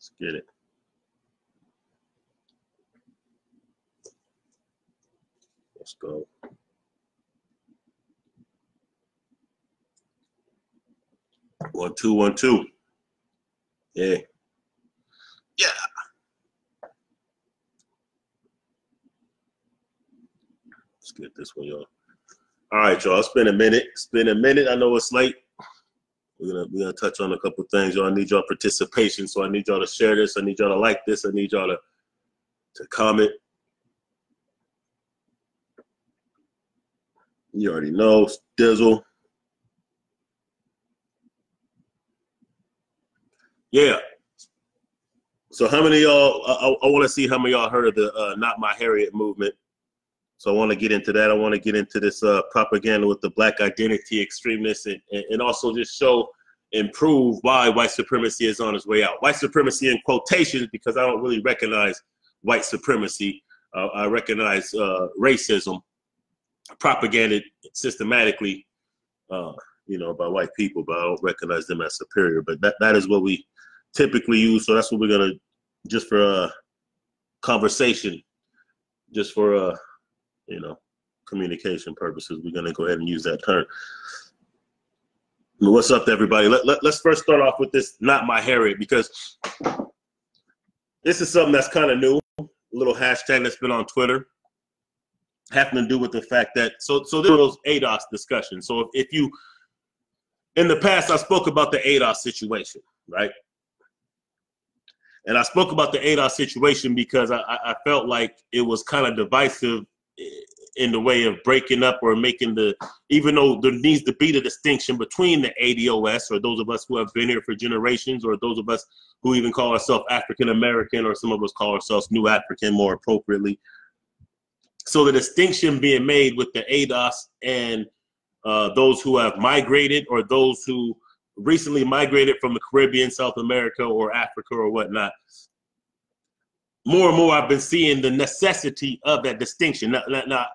Let's get it. Let's go. One, two, 1, 2. Yeah. Yeah. Let's get this one, y'all. All right, y'all. It's been a minute. It's been a minute. I know it's late. We're gonna touch on a couple things, y'all. I need y'all participation, so I need y'all to share this. I need y'all to like this. I need y'all to comment. You already know, Dizzle. Yeah. So how many of y'all? I want to see how many of y'all heard of the "Not My Harriot" movement. So I want to get into that. I want to get into this propaganda with the black identity extremists, and also just show and prove why white supremacy is on its way out. White supremacy in quotations, because I don't really recognize white supremacy. I recognize racism propagated systematically, you know, by white people, but I don't recognize them as superior. But that is what we typically use. So that's what we're gonna, just for conversation, just for you know, communication purposes, we're gonna go ahead and use that term. What's up to everybody? Let's first start off with this "Not My Harriot," because this is something that's kind of new, a little hashtag that's been on Twitter, having to do with the fact that, so there were those ADOS discussions. So if you, in the past, I spoke about the ADOS situation, right? And I spoke about the ADOS situation because I felt like it was kind of divisive in the way of breaking up or making the, even though there needs to be the distinction between the ADOS, or those of us who have been here for generations, or those of us who even call ourselves African American, or some of us call ourselves New African more appropriately. So the distinction being made with the ADOS and those who have migrated, or those who recently migrated from the Caribbean, South America, or Africa, or whatnot. More and more I've been seeing the necessity of that distinction. Now,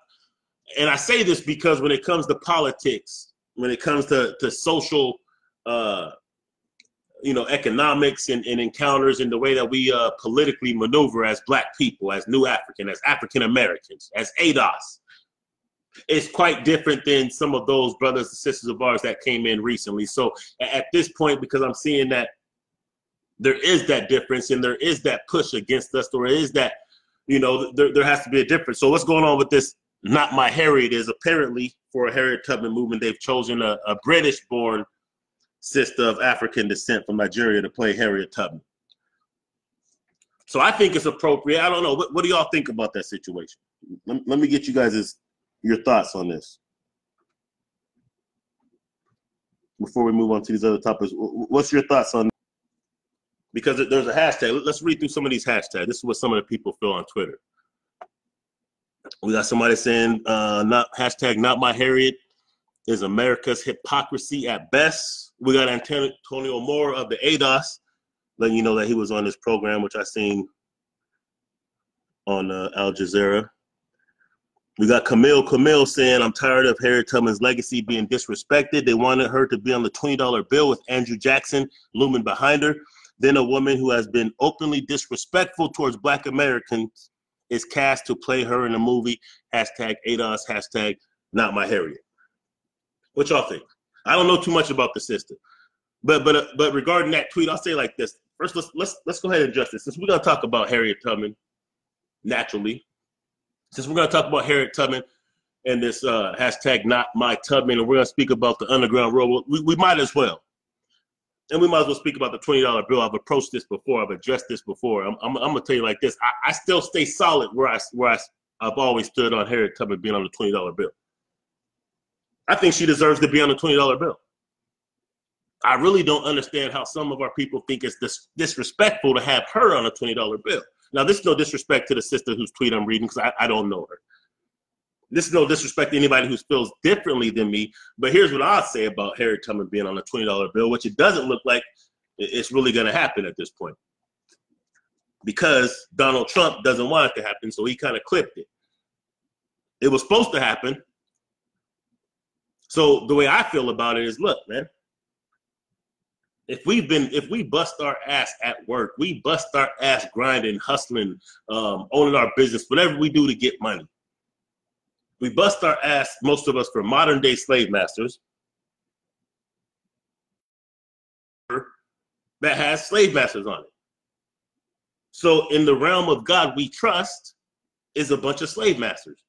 and I say this because when it comes to politics, when it comes to social, you know, economics and encounters, and the way that we politically maneuver as Black people, as New African, as African Americans, as ADOS, it's quite different than some of those brothers and sisters of ours that came in recently. So at this point, because I'm seeing that there is that difference, and there is that push against us, there is that, you know, there has to be a difference. So what's going on with this "Not My Harriot" is, apparently for a Harriet Tubman movement, they've chosen a British-born sister of African descent from Nigeria to play Harriet Tubman. So I think it's appropriate. I don't know. What do y'all think about that situation? Let me get you guys' your thoughts on this before we move on to these other topics. What's your thoughts on, because there's a hashtag. Let's read through some of these hashtags. This is what some of the people feel on Twitter. We got somebody saying, hashtag "Not My Harriet" is America's hypocrisy at best. We got Antonio Moore of the ADOS letting you know that he was on this program, which I seen on Al Jazeera. We got Camille saying, "I'm tired of Harriet Tubman's legacy being disrespected. They wanted her to be on the $20 bill with Andrew Jackson looming behind her. Then a woman who has been openly disrespectful towards Black Americans is cast to play her in a movie. Hashtag ADOS, hashtag Not My Harriet." What y'all think? I don't know too much about the sister, but regarding that tweet, I'll say like this. First, let's go ahead and address this. Since we're gonna talk about Harriet Tubman, naturally, since we're gonna talk about Harriet Tubman and this hashtag Not My Tubman, and we're gonna speak about the Underground Railroad, we might as well. And we might as well speak about the $20 bill. I've approached this before. I've addressed this before. I'm gonna tell you like this. I still stay solid where I've always stood on Harriet Tubman being on the $20 bill. I think she deserves to be on the $20 bill. I really don't understand how some of our people think it's disrespectful to have her on a $20 bill. Now, this is no disrespect to the sister whose tweet I'm reading, because I don't know her. This is no disrespect to anybody who feels differently than me, but here's what I'll say about Harriet Tubman being on a $20 bill, which it doesn't look like it's really going to happen at this point, because Donald Trump doesn't want it to happen, so he kind of clipped it. It was supposed to happen. So the way I feel about it is, look, man, If we bust our ass at work, we bust our ass grinding, hustling, owning our business, whatever we do to get money. We bust our ass, most of us, for modern day slave masters that has slave masters on it. So in the realm of God we trust is a bunch of slave masters.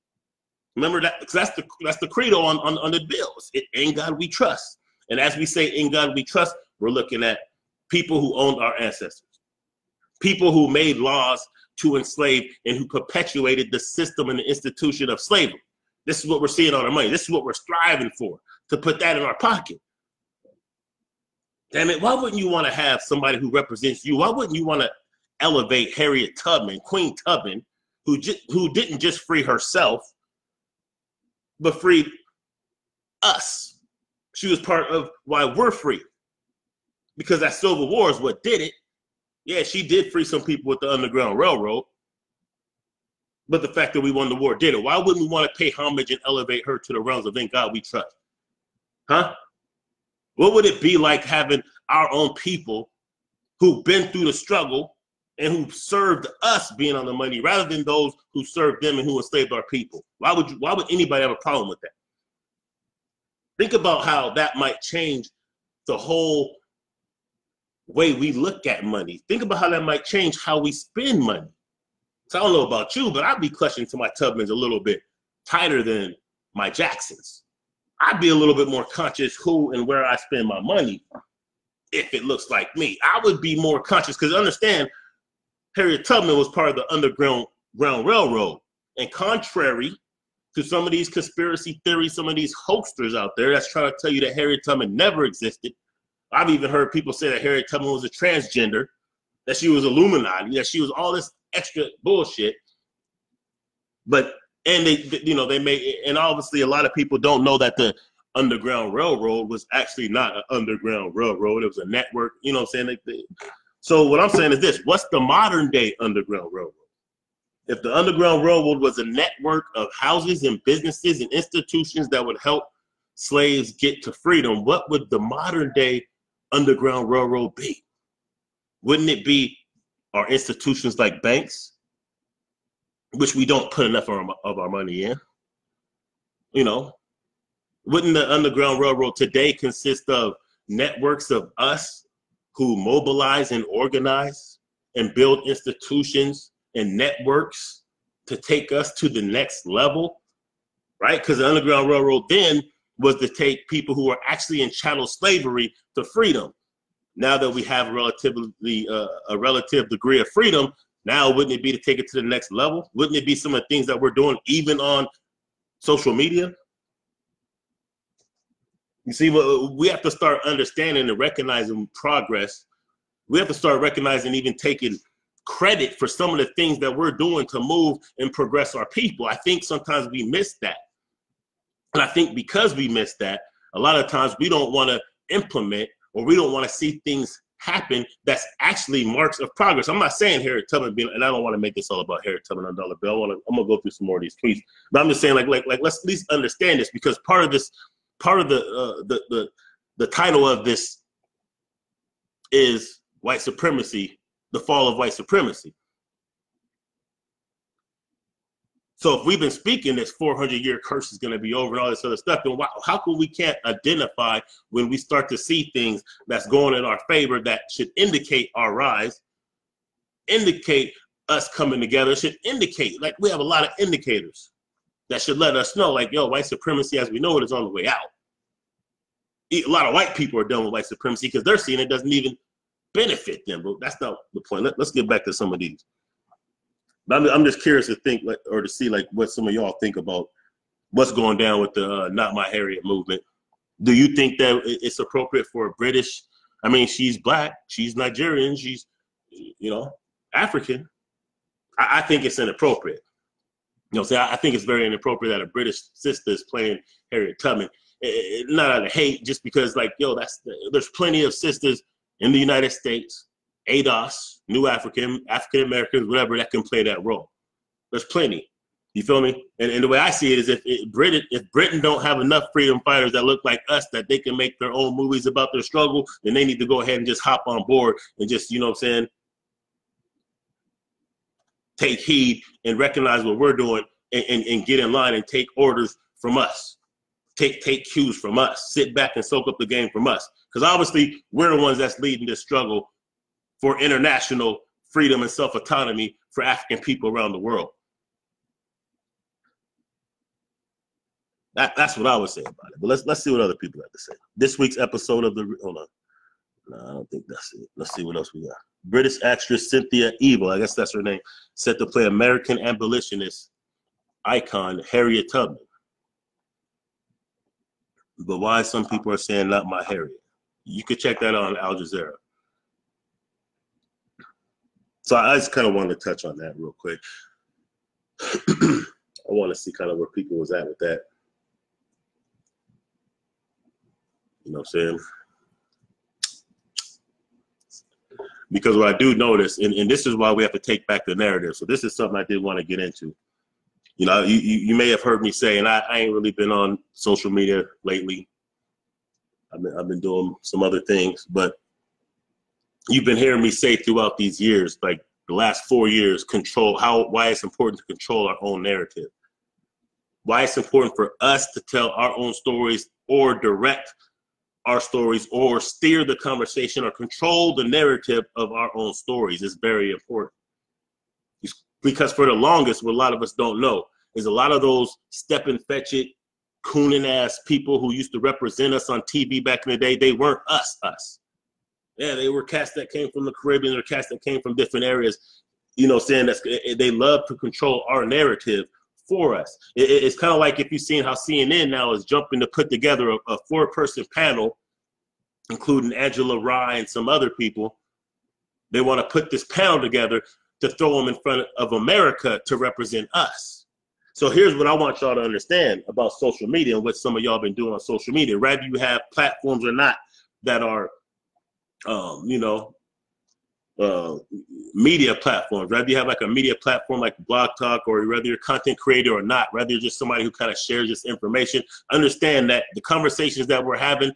Remember that, because that's the credo on the bills. In God we trust. And as we say, in God we trust, we're looking at people who owned our ancestors, people who made laws to enslave and who perpetuated the system and the institution of slavery. This is what we're seeing on our money. This is what we're striving for, to put that in our pocket. Damn it, why wouldn't you want to have somebody who represents you? Why wouldn't you want to elevate Harriet Tubman, Queen Tubman, who didn't just free herself, but freed us? She was part of why we're free. Because that Civil War is what did it. Yeah, she did free some people with the Underground Railroad. But the fact that we won the war did it. Why wouldn't we want to pay homage and elevate her to the realms of in God we trust? Huh? What would it be like having our own people who've been through the struggle and who served us being on the money rather than those who served them and who enslaved our people? Why would anybody have a problem with that? Think about how that might change the whole way we look at money. Think about how that might change how we spend money. So I don't know about you, but I'd be clutching to my Tubmans a little bit tighter than my Jacksons. I'd be a little bit more conscious who and where I spend my money if it looks like me. I would be more conscious because understand, Harriet Tubman was part of the Underground Railroad. And contrary to some of these conspiracy theories, some of these hoaxers out there that's trying to tell you that Harriet Tubman never existed, I've even heard people say that Harriet Tubman was a transgender, that she was Illuminati, that she was all this extra bullshit. But, and and obviously a lot of people don't know that the Underground Railroad was actually not an Underground Railroad. It was a network, you know what I'm saying? So what I'm saying is this: what's the modern day Underground Railroad? If the Underground Railroad was a network of houses and businesses and institutions that would help slaves get to freedom, what would the modern day Underground Railroad be? Wouldn't it be our institutions like banks, which we don't put enough of our money in? You know, wouldn't the Underground Railroad today consist of networks of us who mobilize and organize and build institutions and networks to take us to the next level, right? Because the Underground Railroad then was to take people who are actually in chattel slavery to freedom. Now that we have a relative degree of freedom, now wouldn't it be to take it to the next level? Wouldn't it be some of the things that we're doing even on social media? You see, we have to start understanding and recognizing progress. We have to start recognizing, even taking credit for some of the things that we're doing to move and progress our people. I think sometimes we miss that. And I think because we miss that, a lot of times we don't want to implement, or we don't want to see things happen that's actually marks of progress. I'm not saying Harriet Tubman being, and I don't want to make this all about Harriet Tubman on Dollar Bill. I'm gonna go through some more of these tweets, but I'm just saying, like let's at least understand this, because part of the title of this is white supremacy, the fall of white supremacy. So if we've been speaking this 400-year curse is going to be over and all this other stuff, then how come we can't identify when we start to see things that's going in our favor that should indicate our rise, indicate us coming together, should indicate, like we have a lot of indicators that should let us know, like, yo, white supremacy as we know it is on the way out. A lot of white people are done with white supremacy because they're seeing it doesn't even benefit them, but that's not the point. Let's get back to some of these. I'm just curious to think, or to see, what some of y'all think about what's going down with the Not My Harriet movement. Do you think that it's appropriate for a British? I mean, she's black, she's Nigerian, she's, African. I think it's inappropriate. I think it's very inappropriate that a British sister is playing Harriet Tubman. Not out of hate, just because, there's plenty of sisters in the United States, ADOS, New African, African Americans, whatever, that can play that role. There's plenty. You feel me? And the way I see it is if Britain don't have enough freedom fighters that look like us that they can make their own movies about their struggle, then they need to go ahead and just hop on board and just, you know what I'm saying, take heed and recognize what we're doing and get in line and take orders from us. Take cues from us. Sit back and soak up the game from us. Because obviously we're the ones that's leading this struggle for international freedom and self-autonomy for African people around the world. That's what I would say about it. But let's see what other people have to say. This week's episode of the hold on. No, I don't think that's it. Let's see what else we got. British actress Cynthia Evil, I guess that's her name, set to play American abolitionist icon Harriet Tubman. But why some people are saying not my Harriet? You could check that out on Al Jazeera. So I just kind of wanted to touch on that real quick. I want to see kind of where people was at with that. You know what I'm saying? Because what I do notice, and this is why we have to take back the narrative. So this is something I did want to get into. You know, you may have heard me say, and I ain't really been on social media lately. I've been doing some other things, but you've been hearing me say throughout these years, like the last 4 years, why it's important to control our own narrative. Why it's important for us to tell our own stories or direct our stories or steer the conversation or control the narrative of our own stories is very important. Because for the longest, what a lot of us don't know is a lot of those step and fetch it, cooning ass people who used to represent us on TV back in the day, they weren't us. Yeah, they were cats that came from the Caribbean or cats that came from different areas, you know, saying that they love to control our narrative for us. It's kind of like if you've seen how CNN now is jumping to put together a 4-person panel, including Angela Rye and some other people. They want to put this panel together to throw them in front of America to represent us. So here's what I want y'all to understand about social media and what some of y'all been doing on social media. Whether you have platforms or not that are, media platforms, whether you have like a media platform like Blog Talk, or whether you're a content creator or not, whether you're just somebody who kind of shares this information, understand that the conversations that we're having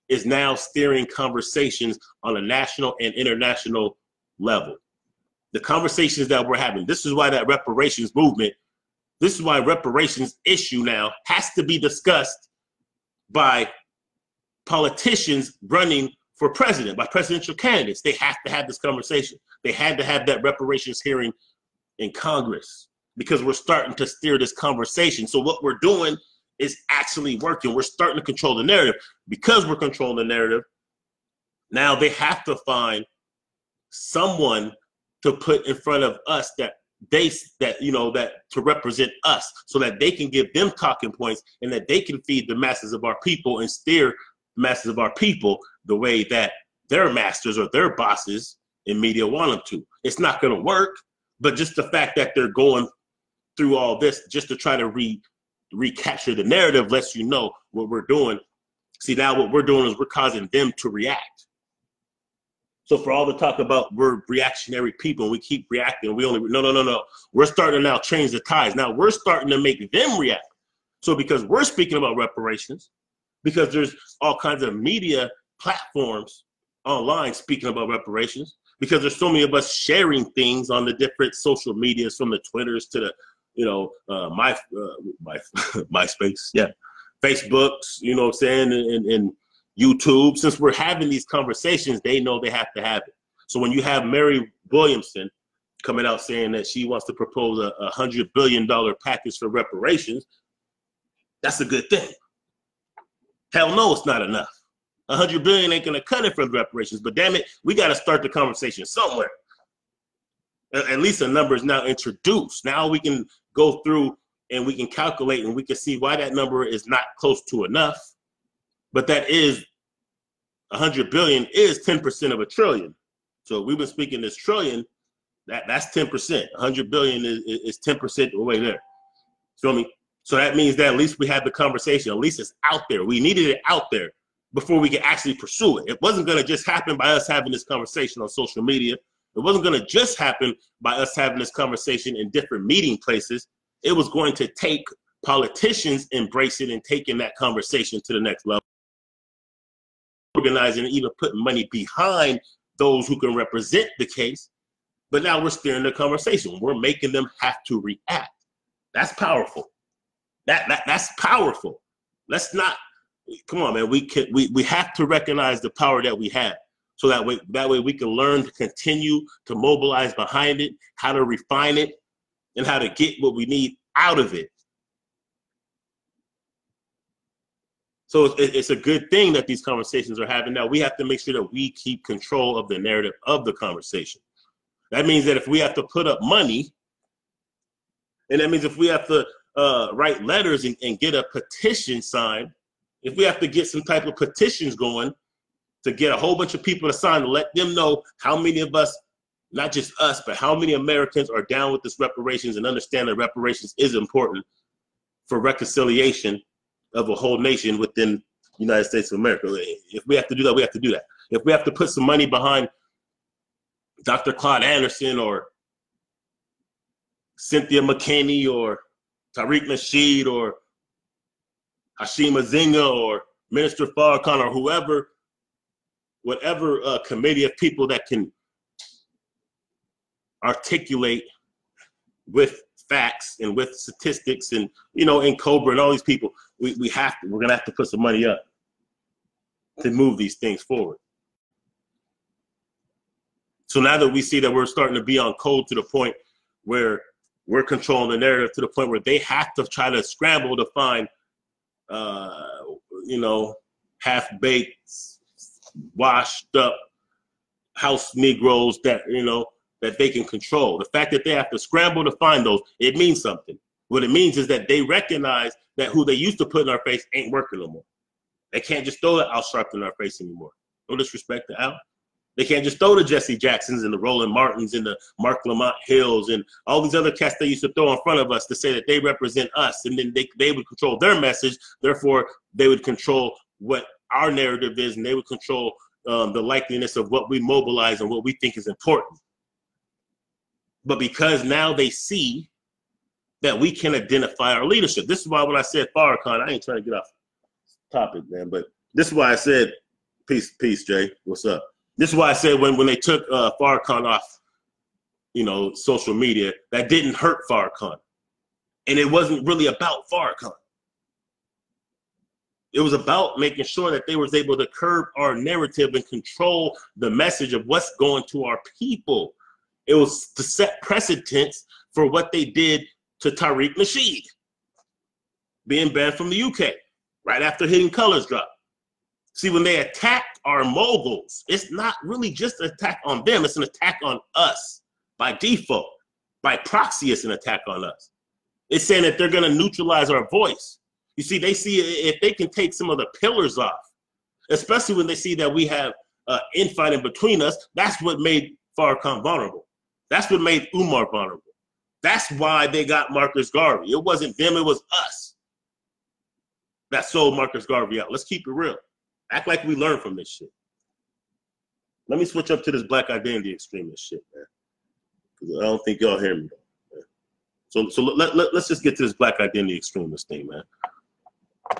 is now steering conversations on a national and international level. The conversations that we're having, this is why that reparations movement, this is why reparations issue now has to be discussed by politicians running for president, by presidential candidates. They have to have this conversation. They had to have that reparations hearing in Congress because we're starting to steer this conversation. So what we're doing is actually working. We're starting to control the narrative. Because we're controlling the narrative, now they have to find someone to put in front of us that to represent us, so that they can give them talking points and that they can feed the masses of our people and steer the masses of our people the way that their masters or their bosses in media want them to. It's not going to work, but just the fact that they're going through all this just to try to recapture the narrative lets you know what we're doing. See, now what we're doing is we're causing them to react. So for all the talk about we're reactionary people and we keep reacting, no. We're starting to now change the tides. Now we're starting to make them react. So because we're speaking about reparations, because there's all kinds of media platforms online speaking about reparations, because there's so many of us sharing things on the different social medias, from the Twitters to the, MySpace, yeah, Facebooks, you know what I'm saying, and YouTube. Since we're having these conversations, they know they have to have it. So when you have Mary Williamson coming out saying that she wants to propose a $100 billion package for reparations, that's a good thing. Hell no, it's not enough. $100 billion ain't gonna cut it for the reparations, but damn it, we gotta start the conversation somewhere. At least a number is now introduced. Now we can go through and we can calculate and we can see why that number is not close to enough. But that is, 100 billion is 10% of a trillion. So we've been speaking this trillion, that's 10%. 100 billion is 10% the way there. Feel me? So that means that at least we had the conversation. At least it's out there. We needed it out there before we could actually pursue it. It wasn't going to just happen by us having this conversation on social media. It wasn't going to just happen by us having this conversation in different meeting places. It was going to take politicians embracing and taking that conversation to the next level, organizing and even putting money behind those who can represent the case. But now we're steering the conversation. We're making them have to react. That's powerful. That's powerful. Let's not, come on, man. We have to recognize the power that we have. So that way we can learn to continue to mobilize behind it, how to refine it, and how to get what we need out of it. So it's a good thing that these conversations are having. Now we have to make sure that we keep control of the narrative of the conversation. That means that if we have to put up money, and that means if we have to write letters and get a petition signed, if we have to get some type of petitions going to get a whole bunch of people to sign to let them know how many of us, not just us, but how many Americans are down with this reparations and understand that reparations is important for reconciliation of a whole nation within the United States of America. If we have to do that, we have to do that. If we have to put some money behind Dr. Claude Anderson or Cynthia McKinney or Tariq Nasheed or Hashim Azinga or Minister Farrakhan or whoever, whatever committee of people that can articulate with facts and with statistics and, you know, in Cobra and all these people, we're going to have to put some money up to move these things forward. So now that we see that we're starting to be on code to the point where we're controlling the narrative, to the point where they have to try to scramble to find, you know, half-baked, washed up house Negroes that, you know, that they can control. The fact that they have to scramble to find those, it means something. What it means is that they recognize that who they used to put in our face ain't working no more. They can't just throw the Al Sharpton in our face anymore. No disrespect to Al. They can't just throw the Jesse Jacksons and the Roland Martins and the Mark Lamont Hills and all these other cats they used to throw in front of us to say that they represent us, and then they would control their message. Therefore, they would control what our narrative is, and they would control the likeliness of what we mobilize and what we think is important. But because now they see that we can identify our leadership. This is why when I said Farrakhan, I ain't trying to get off topic, man, but this is why I said, peace, Jay, what's up? This is why I said when they took Farrakhan off, you know, social media, that didn't hurt Farrakhan. And it wasn't really about Farrakhan. It was about making sure that they was able to curb our narrative and control the message of what's going to our people. It was to set precedents for what they did to Tariq Nasheed, being banned from the UK right after Hidden Colors dropped. See, when they attacked our moguls, it's not really just an attack on them, it's an attack on us by default. By proxy, it's an attack on us. It's saying that they're gonna neutralize our voice. You see, they see if they can take some of the pillars off, especially when they see that we have infighting between us, that's what made Farrakhan vulnerable. That's what made Umar vulnerable. That's why they got Marcus Garvey. It wasn't them, it was us that sold Marcus Garvey out. Let's keep it real. Act like we learned from this shit. Let me switch up to this black identity extremist shit, man. Because I don't think y'all hear me. Man. So let's just get to this black identity extremist thing, man.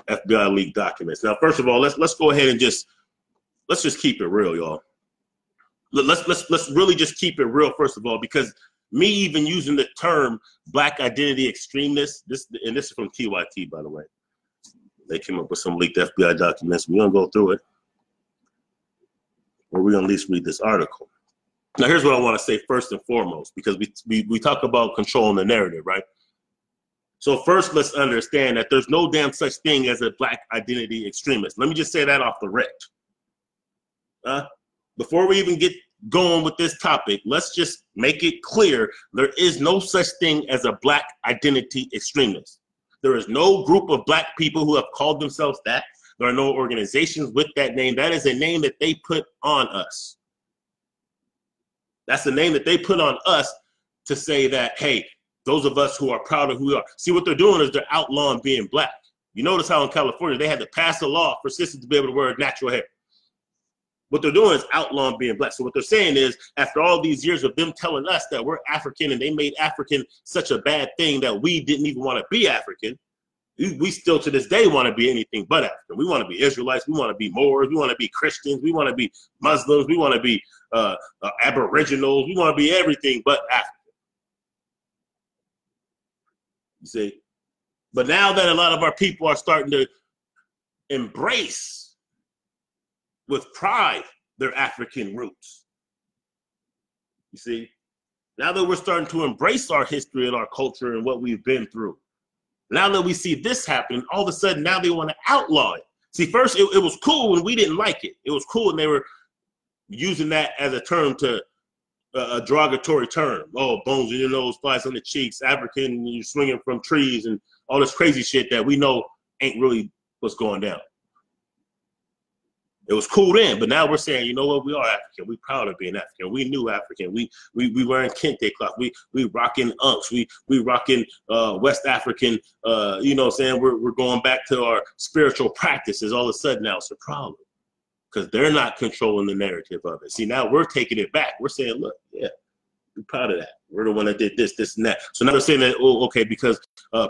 FBI leaked documents. Now, first of all, let's go ahead and let's just keep it real, y'all. Let's really just keep it real, first of all, because me even using the term black identity extremist, this is from TYT, by the way. They came up with some leaked FBI documents. We're gonna go through it, or we're gonna at least read this article. Now, here's what I want to say first and foremost, because we talk about controlling the narrative, right? So first, let's understand that there's no damn such thing as a black identity extremist. Let me just say that off the rip. Before we even get going with this topic, let's just make it clear there is no such thing as a black identity extremist. There is no group of black people who have called themselves that. There are no organizations with that name. That is a name that they put on us. That's the name that they put on us to say that, hey, those of us who are proud of who we are. See, what they're doing is they're outlawing being black. You notice how in California they had to pass a law for sisters to be able to wear natural hair. What they're doing is outlawing being black. So what they're saying is, after all these years of them telling us that we're African and they made African such a bad thing that we didn't even want to be African, we still to this day want to be anything but African. We want to be Israelites. We want to be Moors. We want to be Christians. We want to be Muslims. We want to be Aboriginals. We want to be everything but African. You see? But now that a lot of our people are starting to embrace with pride their African roots, you see? Now that we're starting to embrace our history and our culture and what we've been through, now that we see this happening, all of a sudden now they want to outlaw it. See, first it was cool when we didn't like it. It was cool and they were using that as a term to, a derogatory term. Oh, bones in your nose, flies on the cheeks, African, you're swinging from trees and all this crazy shit that we know ain't really what's going down. It was cool then, but now we're saying, you know what, we are African. We're proud of being African. We knew African. We wearing kente cloth. We rocking unks. We rocking West African. You know what I'm saying? We're going back to our spiritual practices. All of a sudden now it's a problem because they're not controlling the narrative of it. See, now we're taking it back. We're saying, look, yeah, we're proud of that. We're the one that did this, this, and that. So now they're saying that, oh, okay, because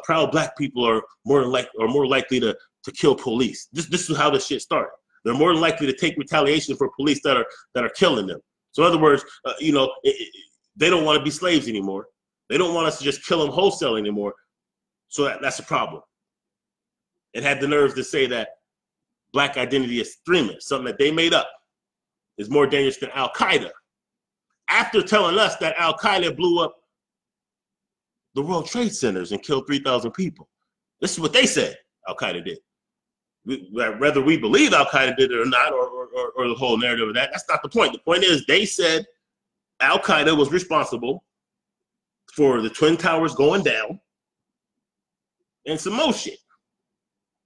proud black people are more likely to kill police. This is how this shit started. They're more than likely to take retaliation for police that are killing them. So in other words, you know, they don't want to be slaves anymore. They don't want us to just kill them wholesale anymore. So that's a problem. It had the nerves to say that black identity extremists, something that they made up, is more dangerous than Al-Qaeda. After telling us that Al-Qaeda blew up the World Trade Centers and killed 3,000 people. This is what they said Al-Qaeda did. Whether we believe Al-Qaeda did it or not, or the whole narrative of that, that's not the point. The point is they said Al-Qaeda was responsible for the Twin Towers going down and some more shit.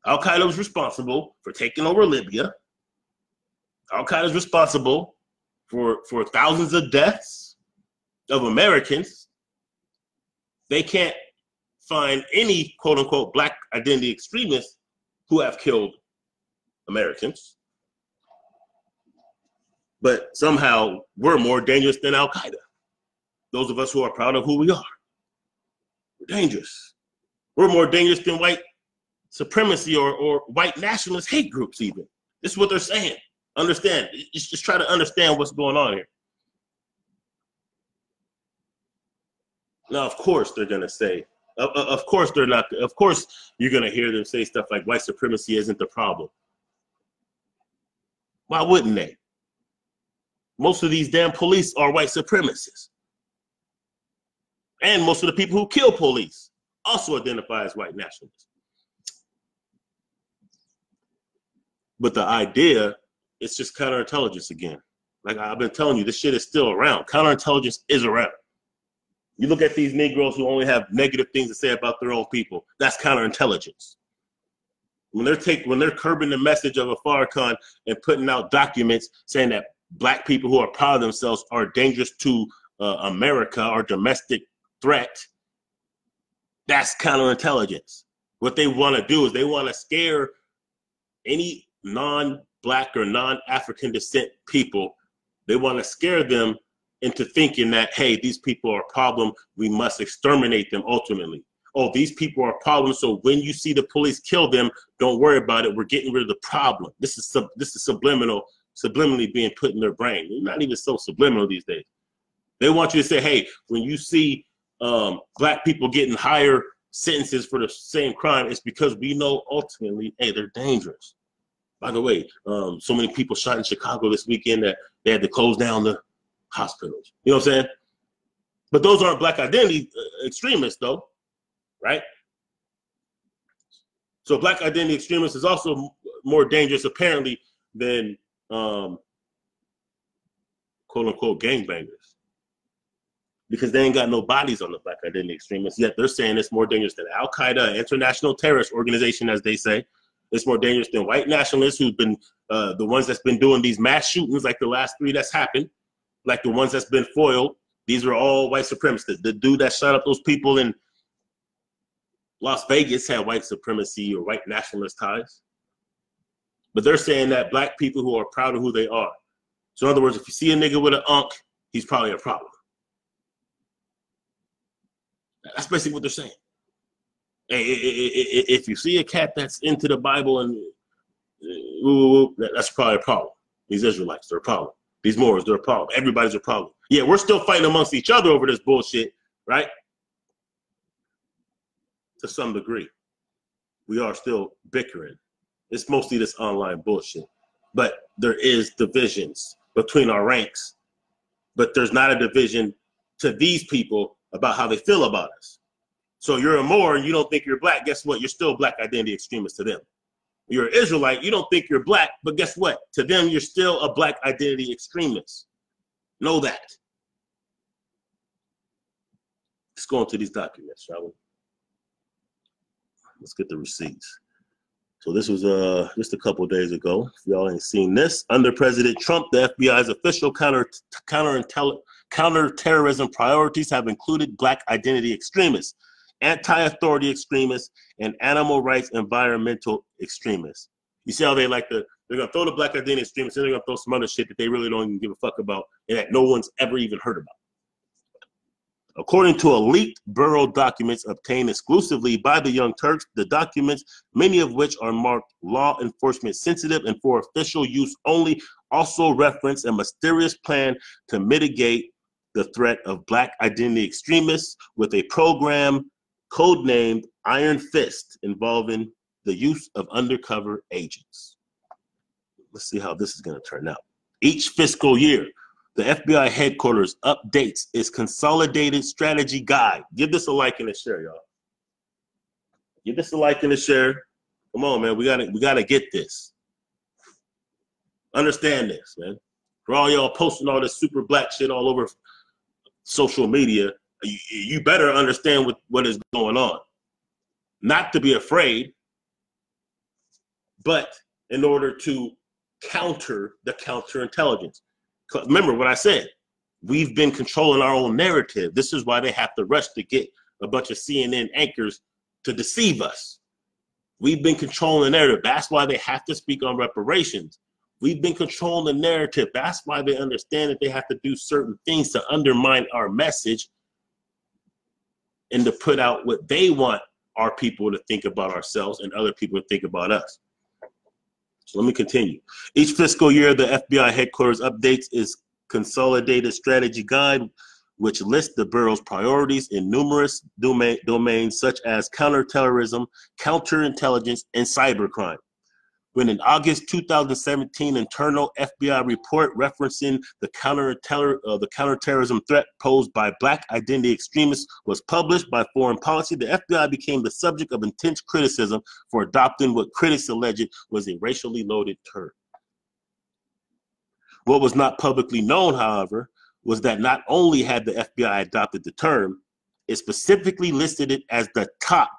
Al-Qaeda was responsible for taking over Libya. Al-Qaeda is responsible for thousands of deaths of Americans. They can't find any quote-unquote black identity extremists who have killed Americans. But somehow we're more dangerous than Al-Qaeda. Those of us who are proud of who we are. We're dangerous. We're more dangerous than white supremacy or white nationalist hate groups even. This is what they're saying. Understand. Just try to understand what's going on here. Now, of course, they're going to say, of course they're not. Of course you're going to hear them say stuff like white supremacy isn't the problem. Why wouldn't they? Most of these damn police are white supremacists. And most of the people who kill police also identify as white nationalists. But the idea, it's just counterintelligence again. Like I've been telling you, this shit is still around. Counterintelligence is around. You look at these Negroes who only have negative things to say about their own people. That's counterintelligence. When they're curbing the message of a Farrakhan and putting out documents saying that black people who are proud of themselves are dangerous to America or domestic threat, that's counterintelligence. What they want to do is they want to scare any non-black or non-African descent people. They want to scare them into thinking that, hey, these people are a problem, we must exterminate them ultimately. Oh, these people are a problem, so when you see the police kill them, don't worry about it, we're getting rid of the problem. This is subliminally being put in their brain. It's not even so subliminal these days. They want you to say, hey, when you see black people getting higher sentences for the same crime, it's because we know ultimately, hey, they're dangerous. By the way, so many people shot in Chicago this weekend that they had to close down the hospitals. You know what I'm saying? But those aren't black identity extremists, though, right? So black identity extremists is also more dangerous, apparently, than quote unquote gangbangers, because they ain't got no bodies on the black identity extremists. Yet they're saying it's more dangerous than Al Qaeda, an international terrorist organization, as they say. It's more dangerous than white nationalists who've been the ones that's been doing these mass shootings, like the last 3 that's happened, like the ones that's been foiled. These are all white supremacists. The dude that shot up those people in Las Vegas had white supremacy or white nationalist ties. But they're saying that black people who are proud of who they are, So in other words, if you see a nigga with an unk, he's probably a problem. That's basically what they're saying. If you see a cat that's into the Bible and that's probably a problem. These Israelites, they're a problem. These Moors, they're a problem. Everybody's a problem. Yeah, we're still fighting amongst each other over this bullshit, right? To some degree. We are still bickering. It's mostly this online bullshit. But there is divisions between our ranks. But there's not a division to these people about how they feel about us. So you're a Moor and you don't think you're black. Guess what? You're still a black identity extremist to them. You're an Israelite. You don't think you're black. But guess what? To them, you're still a black identity extremist. Know that. Let's go into these documents, shall we? Let's get the receipts. So this was just a couple of days ago. If y'all ain't seen this, under President Trump, the FBI's official counterterrorism priorities have included black identity extremists, anti-authority extremists, and animal rights environmental extremists. You see how they're gonna throw the black identity extremists and they're gonna throw some other shit that they really don't even give a fuck about and that no one's ever even heard about. According to leaked bureau documents obtained exclusively by the Young Turks, the documents, many of which are marked law enforcement sensitive and for official use only, also reference a mysterious plan to mitigate the threat of black identity extremists with a program codenamed Iron Fist involving the use of undercover agents. Let's see how this is going to turn out. Each fiscal year, the FBI headquarters updates its consolidated strategy guide. Give this a like and a share, y'all. Give this a like and a share. Come on, man. We gotta get this. Understand this, man. For all y'all posting all this super black shit all over social media, you better understand what is going on. Not to be afraid, but in order to counter the counterintelligence. Remember what I said. We've been controlling our own narrative. This is why they have to rush to get a bunch of CNN anchors to deceive us. We've been controlling the narrative. That's why they have to speak on reparations. We've been controlling the narrative. That's why they understand that they have to do certain things to undermine our message and to put out what they want our people to think about ourselves and other people to think about us. So let me continue. Each fiscal year, the FBI headquarters updates its consolidated strategy guide, which lists the bureau's priorities in numerous domains such as counterterrorism, counterintelligence, and cybercrime. When in August 2017 internal FBI report referencing the counterterrorism threat posed by black identity extremists was published by Foreign Policy, the FBI became the subject of intense criticism for adopting what critics alleged was a racially loaded term. What was not publicly known, however, was that not only had the FBI adopted the term, it specifically listed it as the top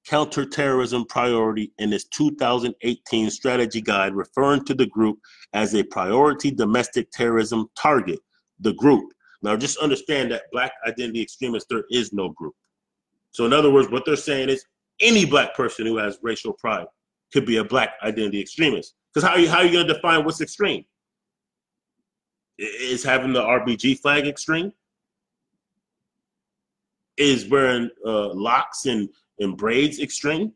counterterrorism priority in its 2018 strategy guide, referring to the group as a priority domestic terrorism target, the group. Now, just understand that black identity extremists, there is no group. So in other words, what they're saying is any black person who has racial pride could be a black identity extremist. Because how are you going to define what's extreme? Is having the RBG flag extreme? Is wearing locks and braids extreme?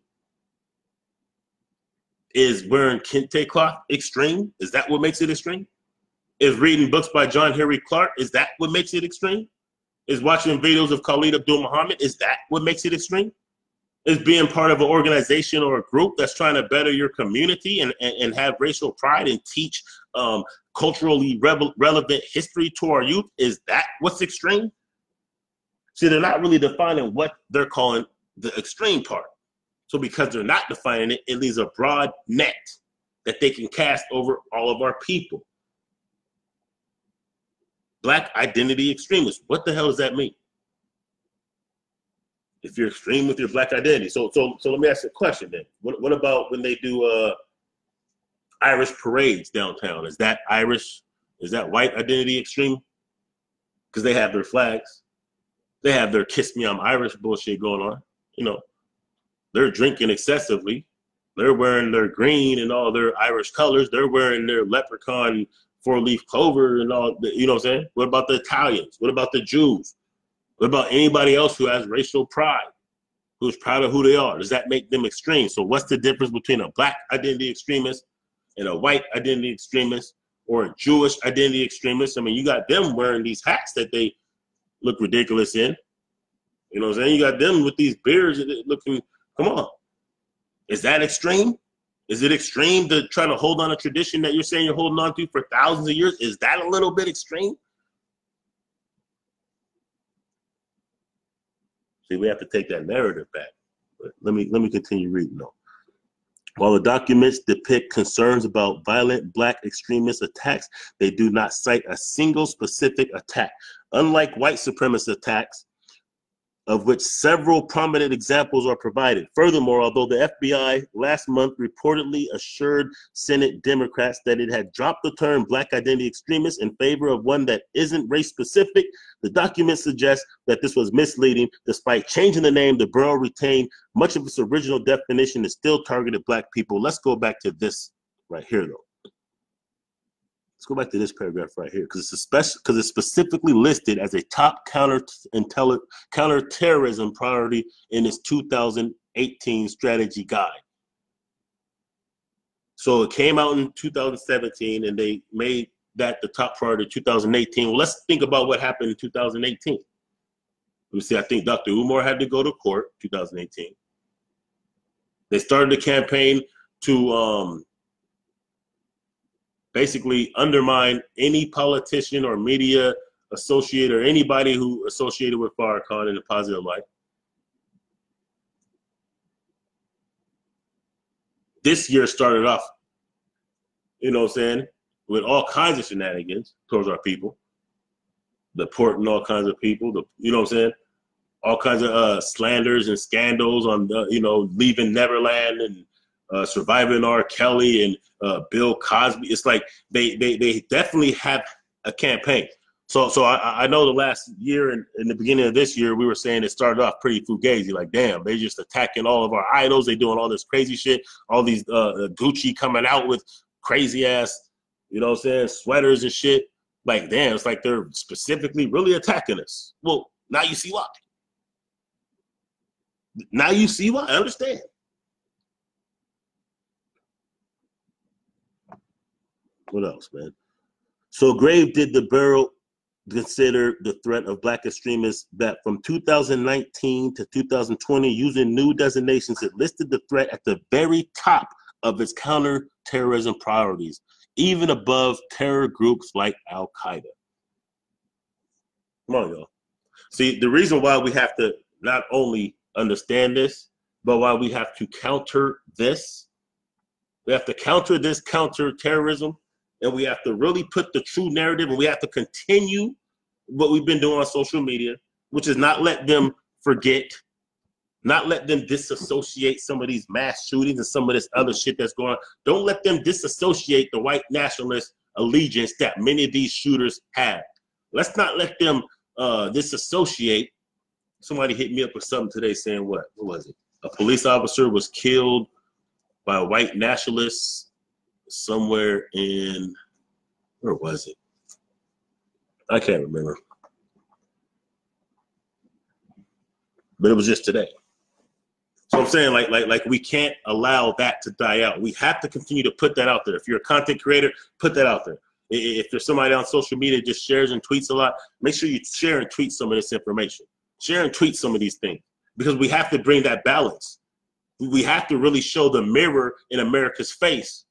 Is wearing kente cloth extreme? Is that what makes it extreme? Is reading books by John Henry Clark, is that what makes it extreme? Is watching videos of Khalid Abdul Muhammad, is that what makes it extreme? Is being part of an organization or a group that's trying to better your community and have racial pride and teach culturally relevant history to our youth, is that what's extreme? See, they're not really defining what they're calling the extreme part. So because they're not defining it, it leaves a broad net that they can cast over all of our people. Black identity extremists. What the hell does that mean? If you're extreme with your black identity. So let me ask you a question then. What about when they do Irish parades downtown? Is that Irish? Is that white identity extreme? Because they have their flags. They have their kiss me I'm Irish bullshit going on. You know, they're drinking excessively. They're wearing their green and all their Irish colors. They're wearing their leprechaun four-leaf clover and all, you know what I'm saying? What about the Italians? What about the Jews? What about anybody else who has racial pride, who's proud of who they are? Does that make them extreme? So what's the difference between a black identity extremist and a white identity extremist or a Jewish identity extremist? I mean, you got them wearing these hats that they look ridiculous in. You know what I'm saying? You got them with these beards looking, come on. Is that extreme? Is it extreme to try to hold on a tradition that you're saying you're holding on to for thousands of years? Is that a little bit extreme? See, we have to take that narrative back. But let me continue reading though. While the documents depict concerns about violent black extremist attacks, they do not cite a single specific attack. Unlike white supremacist attacks, of which several prominent examples are provided. Furthermore, although the FBI last month reportedly assured Senate Democrats that it had dropped the term black identity extremist in favor of one that isn't race specific, the document suggests that this was misleading. Despite changing the name, the Bureau retained much of its original definition and still targeted black people. Let's go back to this right here, though. Let's go back to this paragraph right here, because it's specifically listed as a top counterterrorism priority in its 2018 strategy guide. So it came out in 2017, and they made that the top priority in 2018. Well, let's think about what happened in 2018. Let me see. I think Dr. Umar had to go to court 2018. They started a campaign to basically undermine any politician or media associate or anybody who associated with Farrakhan in a positive light. This year started off, you know what I'm saying, with all kinds of shenanigans towards our people, deporting all kinds of people, you know what I'm saying, all kinds of slanders and scandals on, you know, leaving Neverland and surviving R. Kelly and Bill Cosby. It's like they definitely have a campaign. So I know the last year and in the beginning of this year, we were saying it started off pretty fugazi. Like, damn, they just attacking all of our idols. They doing all this crazy shit. All these Gucci coming out with crazy ass, you know what I'm saying, sweaters and shit. Like, damn, it's like they're specifically really attacking us. Well, now you see why. Now you see why. I understand. What else, man? So grave did the Bureau consider the threat of black extremists that from 2019 to 2020, using new designations, it listed the threat at the very top of its counterterrorism priorities, even above terror groups like Al-Qaeda. Come on, y'all. See, the reason why we have to not only understand this, but why we have to counter this, we have to counter this counterterrorism, and we have to really put the true narrative, and we have to continue what we've been doing on social media, which is not let them forget, not let them disassociate some of these mass shootings and some of this other shit that's going on. Don't let them disassociate the white nationalist allegiance that many of these shooters have. Let's not let them disassociate. Somebody hit me up with something today saying what was it? A police officer was killed by a white nationalist somewhere in, where was it? I can't remember. But it was just today. So I'm saying like we can't allow that to die out. We have to continue to put that out there. If you're a content creator, put that out there. If there's somebody on social media just shares and tweets a lot, make sure you share and tweet some of this information. Share and tweet some of these things, because we have to bring that balance. We have to really show the mirror in America's face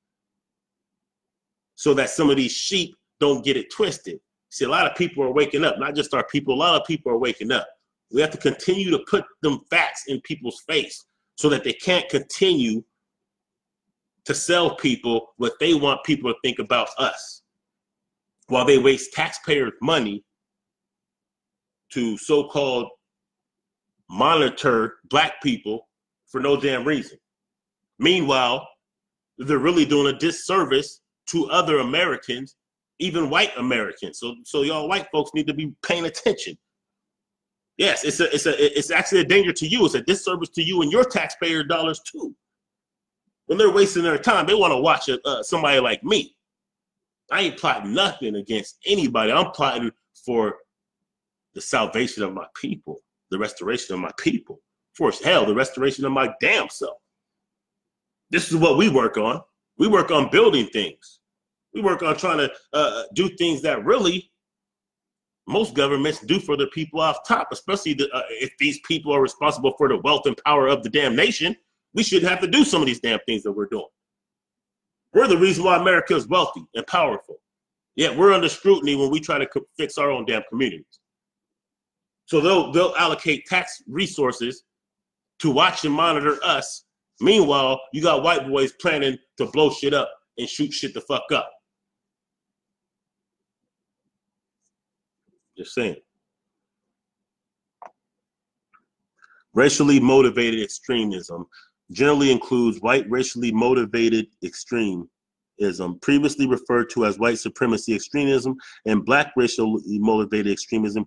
so that some of these sheep don't get it twisted. See, a lot of people are waking up, not just our people, a lot of people are waking up. We have to continue to put them facts in people's face so that they can't continue to sell people what they want people to think about us, while they waste taxpayers' money to so-called monitor black people for no damn reason. Meanwhile, they're really doing a disservice to other Americans, even white Americans. So y'all white folks need to be paying attention. Yes, it's actually a danger to you. It's a disservice to you and your taxpayer dollars too. When they're wasting their time, they want to watch somebody like me. I ain't plotting nothing against anybody. I'm plotting for the salvation of my people, the restoration of my people. For hell, the restoration of my damn self. This is what we work on. We work on building things. We work on trying to do things that really most governments do for the people off top, especially if these people are responsible for the wealth and power of the damn nation. We shouldn't have to do some of these damn things that we're doing. We're the reason why America is wealthy and powerful. Yet we're under scrutiny when we try to fix our own damn communities. So they'll allocate tax resources to watch and monitor us. Meanwhile, you got white boys planning to blow shit up and shoot shit the fuck up. Just saying. Racially motivated extremism generally includes white racially motivated extremism, previously referred to as white supremacy extremism, and black racially motivated extremism,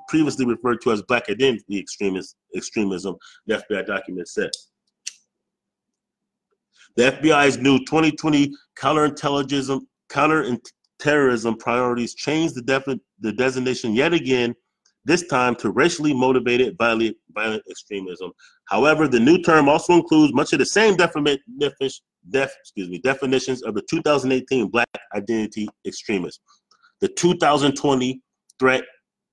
previously referred to as black identity extremism, the FBI document said. The FBI's new 2020 counterterrorism priorities changed the designation yet again, this time to racially motivated violent extremism. However, the new term also includes much of the same definitions of the 2018 Black Identity Extremists. The 2020 threat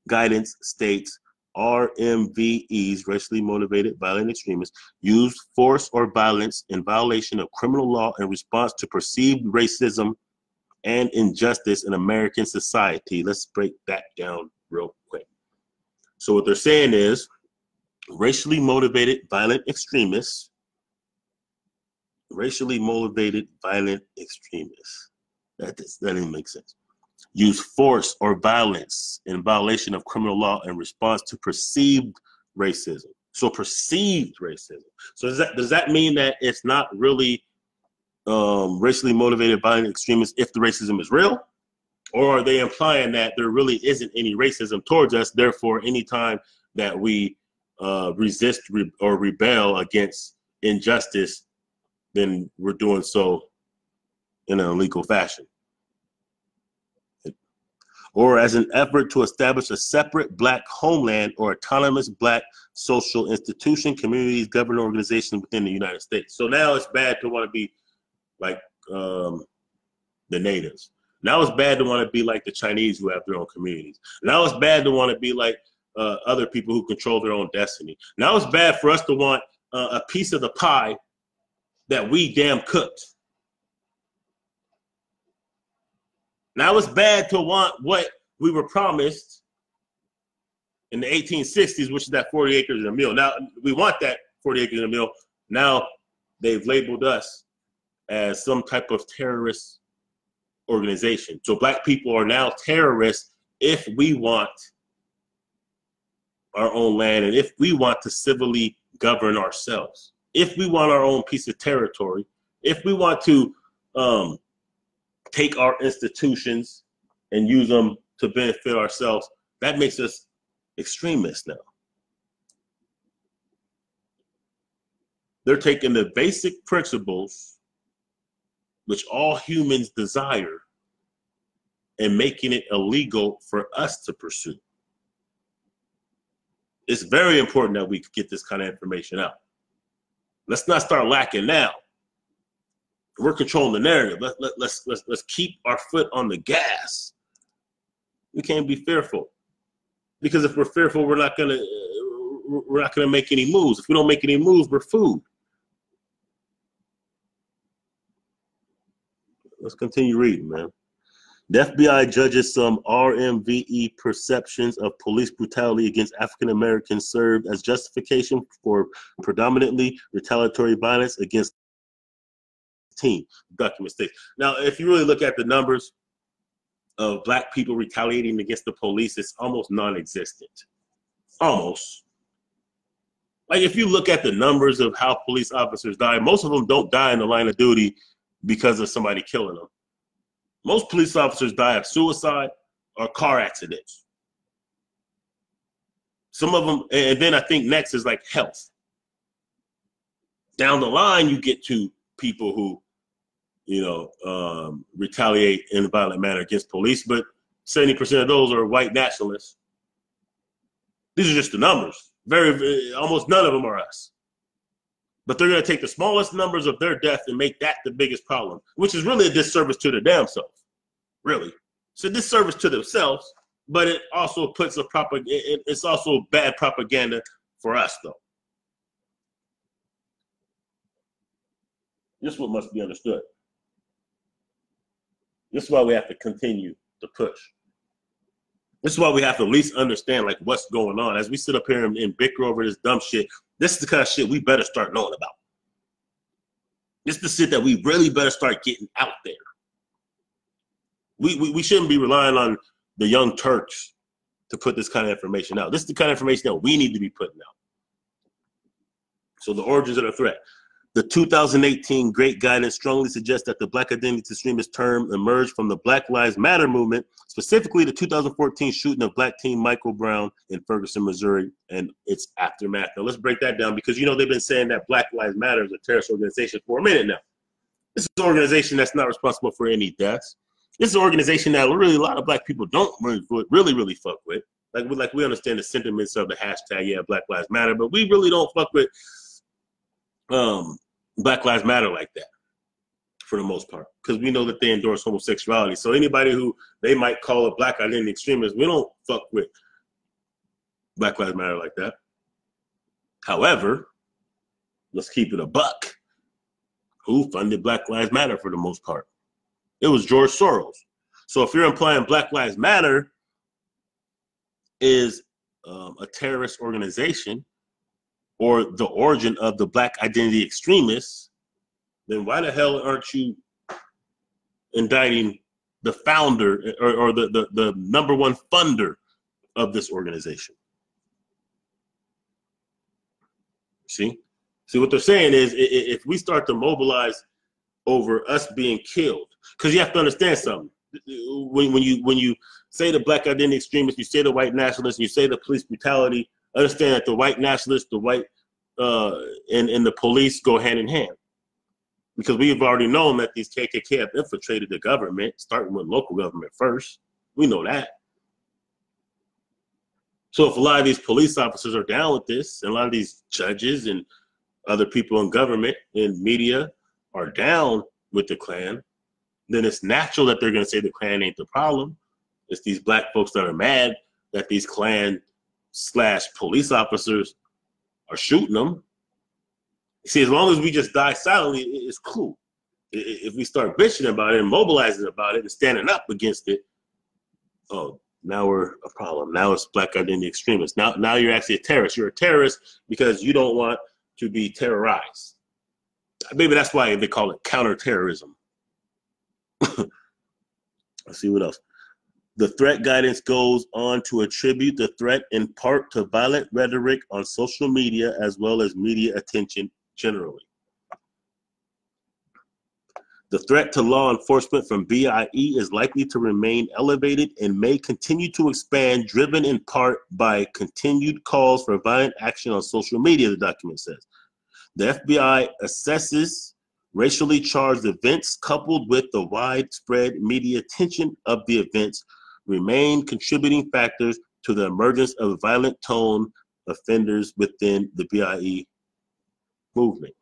guidance states RMVEs, racially motivated violent extremists, use force or violence in violation of criminal law in response to perceived racism and injustice in American society. Let's break that down real quick. So what they're saying is racially motivated violent extremists, that didn't make sense. Use force or violence in violation of criminal law in response to perceived racism. So perceived racism. So does that mean that it's not really racially motivated violent extremists if the racism is real? Or are they implying that there really isn't any racism towards us, therefore anytime that we resist or rebel against injustice, then we're doing so in an illegal fashion? Or as an effort to establish a separate black homeland or autonomous black social institution, communities, government organizations within the United States. So now it's bad to want to be like the natives. Now it's bad to want to be like the Chinese who have their own communities. Now it's bad to want to be like other people who control their own destiny. Now it's bad for us to want a piece of the pie that we damn cooked. Now it's bad to want what we were promised in the 1860s, which is that 40 acres and a mill. Now we want that 40 acres and a mill. Now they've labeled us as some type of terrorist organization. So black people are now terrorists if we want our own land and if we want to civilly govern ourselves. If we want our own piece of territory, if we want to take our institutions and use them to benefit ourselves, that makes us extremists now. They're taking the basic principles which all humans desire and making it illegal for us to pursue. It's very important that we get this kind of information out. Let's not start lacking now. We're controlling the narrative. Let's keep our foot on the gas. We can't be fearful, because if we're fearful, we're not gonna make any moves. If we don't make any moves, we're food. Let's continue reading, man. The FBI judges some RMVE perceptions of police brutality against African Americans served as justification for predominantly retaliatory violence against team, document states. Now, if you really look at the numbers of black people retaliating against the police, it's almost non-existent. Almost. Like if you look at the numbers of how police officers die, most of them don't die in the line of duty because of somebody killing them. Most police officers die of suicide or car accidents. Some of them, and then I think next is like health. Down the line, you get to people who, retaliate in a violent manner against police, but 70% of those are white nationalists. These are just the numbers. Almost none of them are us. But they're going to take the smallest numbers of their death and make that the biggest problem, which is really a disservice to their damn self. Really. It's a disservice to themselves, but it also puts it's also bad propaganda for us, though. This is what must be understood. This is why we have to continue to push. This is why we have to at least understand like what's going on. As we sit up here and bicker over this dumb shit, this is the kind of shit we better start knowing about. This is the shit that we really better start getting out there. We shouldn't be relying on the young Turks to put this kind of information out. This is the kind of information that we need to be putting out. So the origins of the threat. The 2018 Great Guidance strongly suggests that the Black identity extremist term emerged from the Black Lives Matter movement, specifically the 2014 shooting of Black teen Michael Brown in Ferguson, Missouri, and its aftermath. Now let's break that down because they've been saying that Black Lives Matter is a terrorist organization for a minute now. This is an organization that's not responsible for any deaths. This is an organization that really a lot of Black people don't really fuck with. Like we understand the sentiments of the hashtag, yeah, Black Lives Matter, but we really don't fuck with Black Lives Matter like that for the most part, because we know that they endorse homosexuality. So anybody who they might call a Black identity extremist, we don't fuck with Black Lives Matter like that. However, let's keep it a buck. Who funded Black Lives Matter for the most part? It was George Soros. So if you're implying Black Lives Matter is a terrorist organization, or the origin of the Black identity extremists, then why the hell aren't you indicting the founder or the number one funder of this organization? See what they're saying is if we start to mobilize over us being killed, because you have to understand something. When you say the Black identity extremists, you say the white nationalists, you say the police brutality, understand that the white nationalists, the white and the police go hand in hand, because we've already known that these KKK have infiltrated the government, starting with local government first. We know that. So if a lot of these police officers are down with this, and a lot of these judges and other people in government and media are down with the Klan, then it's natural that they're going to say the Klan ain't the problem. It's these Black folks that are mad that these Klan/police officers are shooting them. See, as long as we just die silently, it's cool. If we start bitching about it and mobilizing about it and standing up against it, oh, now we're a problem. Now it's Black identity extremists. Now you're actually a terrorist. You're a terrorist because you don't want to be terrorized. Maybe that's why they call it counterterrorism. Let's see what else. The threat guidance goes on to attribute the threat in part to violent rhetoric on social media as well as media attention generally. The threat to law enforcement from BIE is likely to remain elevated and may continue to expand, driven in part by continued calls for violent action on social media, the document says. The FBI assesses racially charged events coupled with the widespread media attention of the events remain contributing factors to the emergence of violent tone offenders within the BIE movement.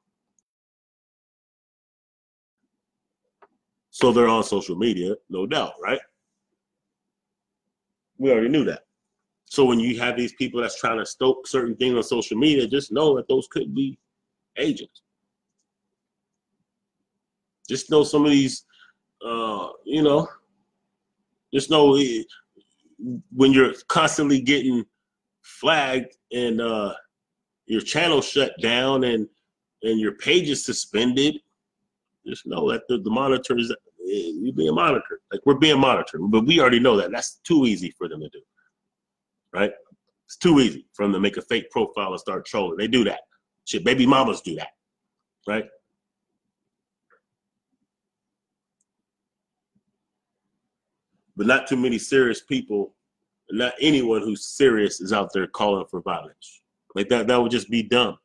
So they're on social media, no doubt, right? We already knew that. So when you have these people that's trying to stoke certain things on social media, just know that those could be agents. Just know some of these, just know when you're constantly getting flagged and your channel shut down and your page is suspended, just know that the monitor is, you're being monitored. Like, we're being monitored, but we already know that. That's too easy for them to do, right? It's too easy for them to make a fake profile and start trolling. They do that. Shit, baby mamas do that, right? But not too many serious people, not anyone who's serious is out there calling for violence. Like that would just be dumb.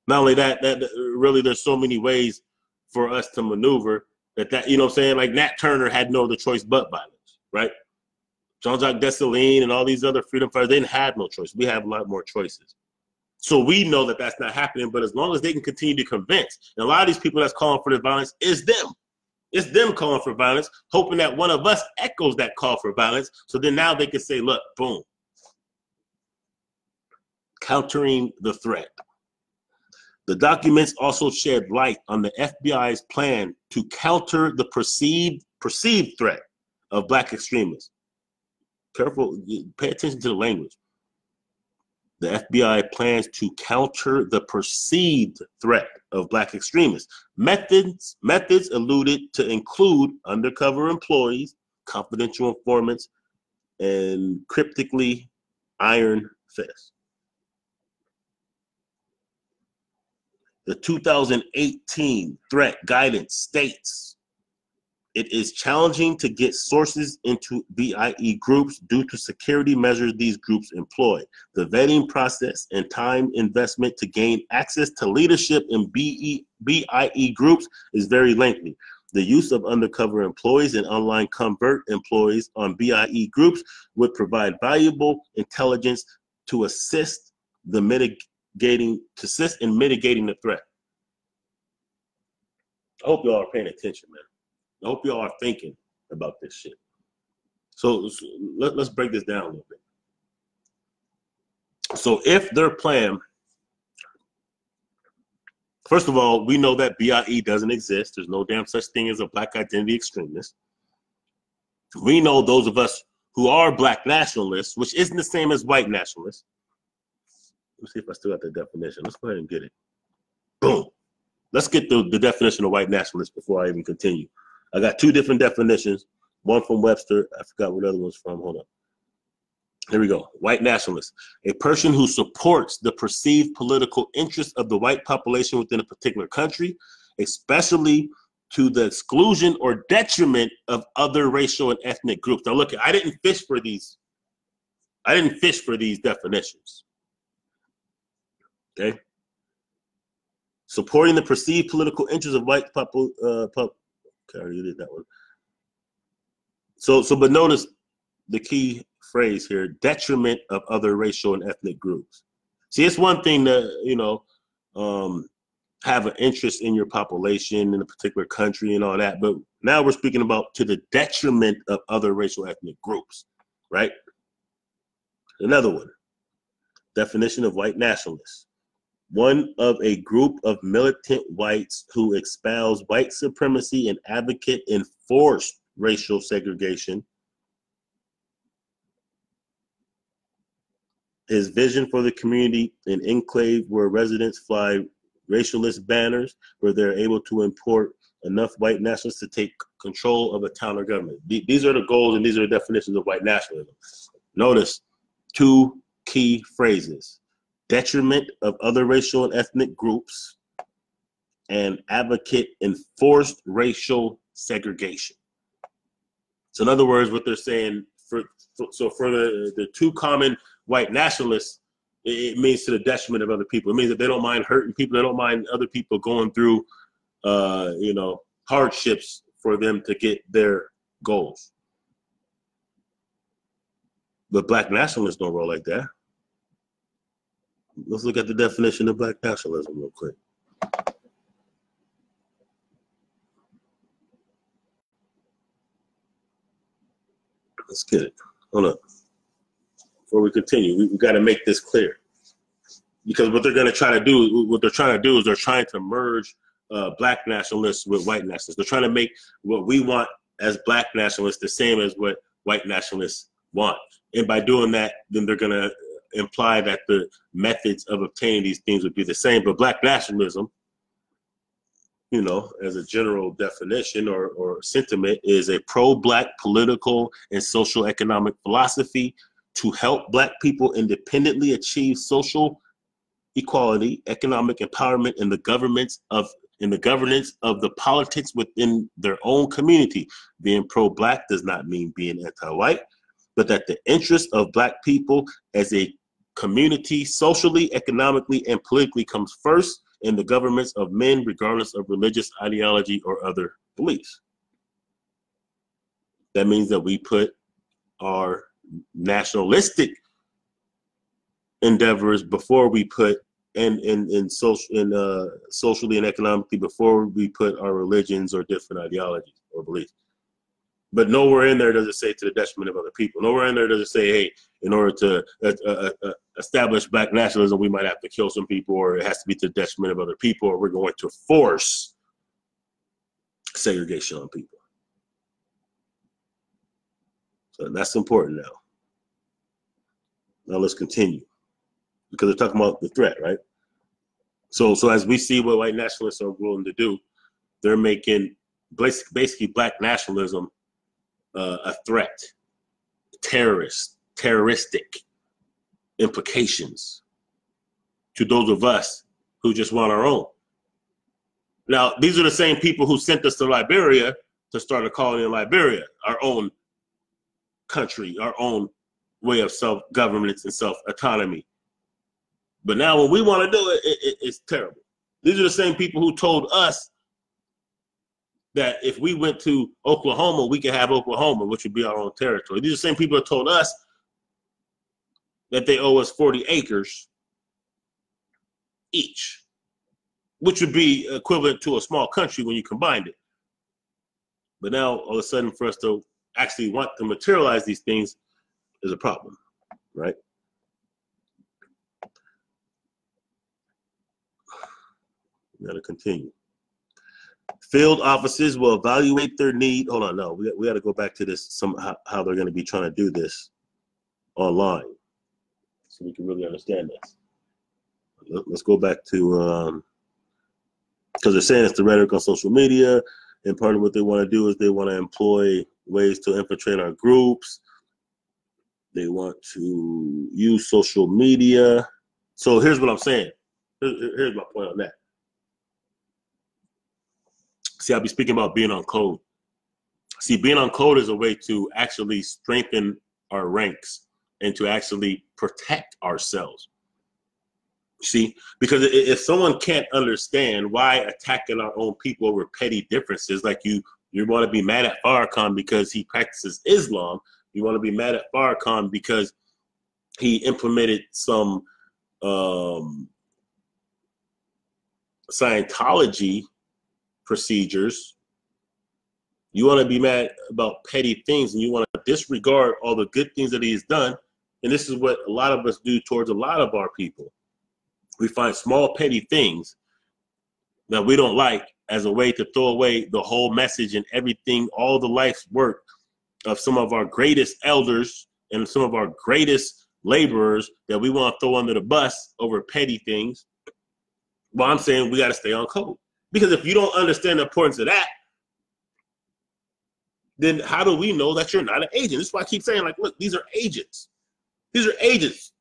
Not only that really there's so many ways for us to maneuver that, you know what I'm saying? Like Nat Turner had no other choice but violence, right? Jean-Jacques Dessalines and all these other freedom fighters, they didn't have no choice. We have a lot more choices. So we know that that's not happening, but as long as they can continue to convince, and a lot of these people that's calling for the violence is them. It's them calling for violence, hoping that one of us echoes that call for violence. So then now they can say, look, boom. Countering the threat. The documents also shed light on the FBI's plan to counter the perceived threat of Black extremists. Careful, pay attention to the language. The FBI plans to counter the perceived threat of Black extremists. Methods alluded to include undercover employees, confidential informants, and cryptically iron fists. The 2018 threat guidance states it is challenging to get sources into BIE groups due to security measures these groups employ. The vetting process and time investment to gain access to leadership in BIE groups is very lengthy. The use of undercover employees and online covert employees on BIE groups would provide valuable intelligence to assist in mitigating the threat. I hope y'all are paying attention, man. I hope y'all are thinking about this shit. So let's break this down a little bit. So if their plan, first of all, we know that BIE doesn't exist. There's no damn such thing as a Black identity extremist. We know those of us who are Black nationalists, which isn't the same as white nationalists. Let's see if I still got the definition. Let's go ahead and get it. Boom. Let's get the definition of white nationalist before I even continue. I got two different definitions, one from Webster. I forgot what the other one's from. Hold on. Here we go. White nationalist, a person who supports the perceived political interests of the white population within a particular country, especially to the exclusion or detriment of other racial and ethnic groups. Now look, I didn't fish for these definitions. Okay. Supporting the perceived political interests of white okay, I already did that one. So, but notice the key phrase here: detriment of other racial and ethnic groups. See, it's one thing to, you know, have an interest in your population in a particular country and all that, but now we're speaking about to the detriment of other racial ethnic groups, right? Another one, definition of white nationalists: one of a group of militant whites who espouse white supremacy and advocate enforced racial segregation. His vision for the community, an enclave where residents fly racialist banners, where they're able to import enough white nationalists to take control of a town or government. These are the goals and these are the definitions of white nationalism. Notice two key phrases: detriment of other racial and ethnic groups, and advocate enforced racial segregation. So in other words, what they're saying, for the two common white nationalists, it means to the detriment of other people. It means that they don't mind hurting people. They don't mind other people going through, you know, hardships for them to get their goals. But Black nationalists don't roll like that. Let's look at the definition of Black nationalism real quick. Let's get it. Hold up. Before we continue, we got to make this clear. Because what they're going to try to do, is they're trying to merge Black nationalists with white nationalists. They're trying to make what we want as Black nationalists the same as what white nationalists want. And by doing that, then they're going to imply that the methods of obtaining these things would be the same. But Black nationalism, you know, as a general definition or sentiment, is a pro-Black political and social economic philosophy to help Black people independently achieve social equality, economic empowerment in the governance of the politics within their own community. Being pro-Black does not mean being anti-white, but that the interest of Black people as a community, socially, economically, and politically comes first, in the governments of men, regardless of religious ideology or other beliefs. That means that we put our nationalistic endeavors before we put socially and economically before we put our religions or different ideologies or beliefs. But nowhere in there does it say to the detriment of other people. Nowhere in there does it say, hey, in order to establish black nationalism, we might have to kill some people, or it has to be to the detriment of other people, or we're going to force segregation on people. So that's important now. Now let's continue, because they're talking about the threat, right? So as we see what white nationalists are willing to do, they're making basically black nationalism a threat, terroristic implications to those of us who just want our own. Now, these are the same people who sent us to Liberia to start a colony in Liberia, our own country, our own way of self-governance and self-autonomy. But now when we want to do it, it's terrible. These are the same people who told us that if we went to Oklahoma, we could have Oklahoma, which would be our own territory. These are the same people that told us that they owe us 40 acres each, which would be equivalent to a small country when you combined it. But now, all of a sudden, for us to actually want to materialize these things is a problem, right? We got to continue. Field offices will evaluate their need. Hold on, no, we got to go back to this, how they're going to be trying to do this online so we can really understand this. Let's go back to, because they're saying it's the rhetoric on social media, and part of what they want to do is they want to employ ways to infiltrate our groups. They want to use social media. So here's what I'm saying. Here's my point on that. See, I'll be speaking about being on code. See, being on code is a way to actually strengthen our ranks and to actually protect ourselves. See, because if someone can't understand why attacking our own people over petty differences, like you want to be mad at Farrakhan because he practices Islam, you want to be mad at Farrakhan because he implemented some Scientology procedures. You want to be mad about petty things, and you want to disregard all the good things that he has done. And this is what a lot of us do towards a lot of our people. We find small petty things that we don't like as a way to throw away the whole message and everything, all the life's work of some of our greatest elders and some of our greatest laborers that we want to throw under the bus over petty things. Well, I'm saying we got to stay on code. Because if you don't understand the importance of that, then how do we know that you're not an agent? This is why I keep saying, like, look, these are agents. These are agents.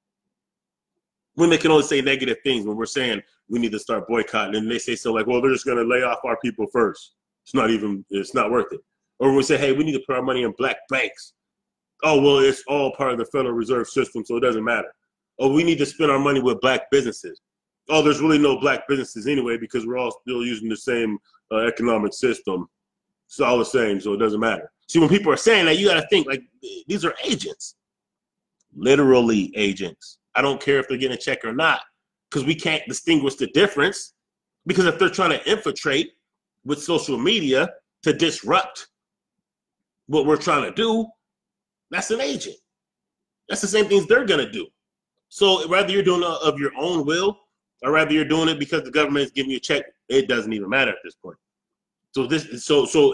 When they can only say negative things, when we're saying we need to start boycotting, and they say so, like, well, they're just going to lay off our people first. It's not worth it. Or when we say, hey, we need to put our money in black banks. Oh, well, it's all part of the Federal Reserve System, so it doesn't matter. Oh, we need to spend our money with black businesses. Oh, there's really no black businesses anyway because we're all still using the same economic system. It's all the same, so it doesn't matter. See, when people are saying that, you got to think, like, these are agents. Literally agents. I don't care if they're getting a check or not, because we can't distinguish the difference. Because if they're trying to infiltrate with social media to disrupt what we're trying to do, that's an agent. That's the same things they're going to do. So whether you're doing it of your own will, or rather you're doing it because the government is giving you a check, it doesn't even matter at this point. So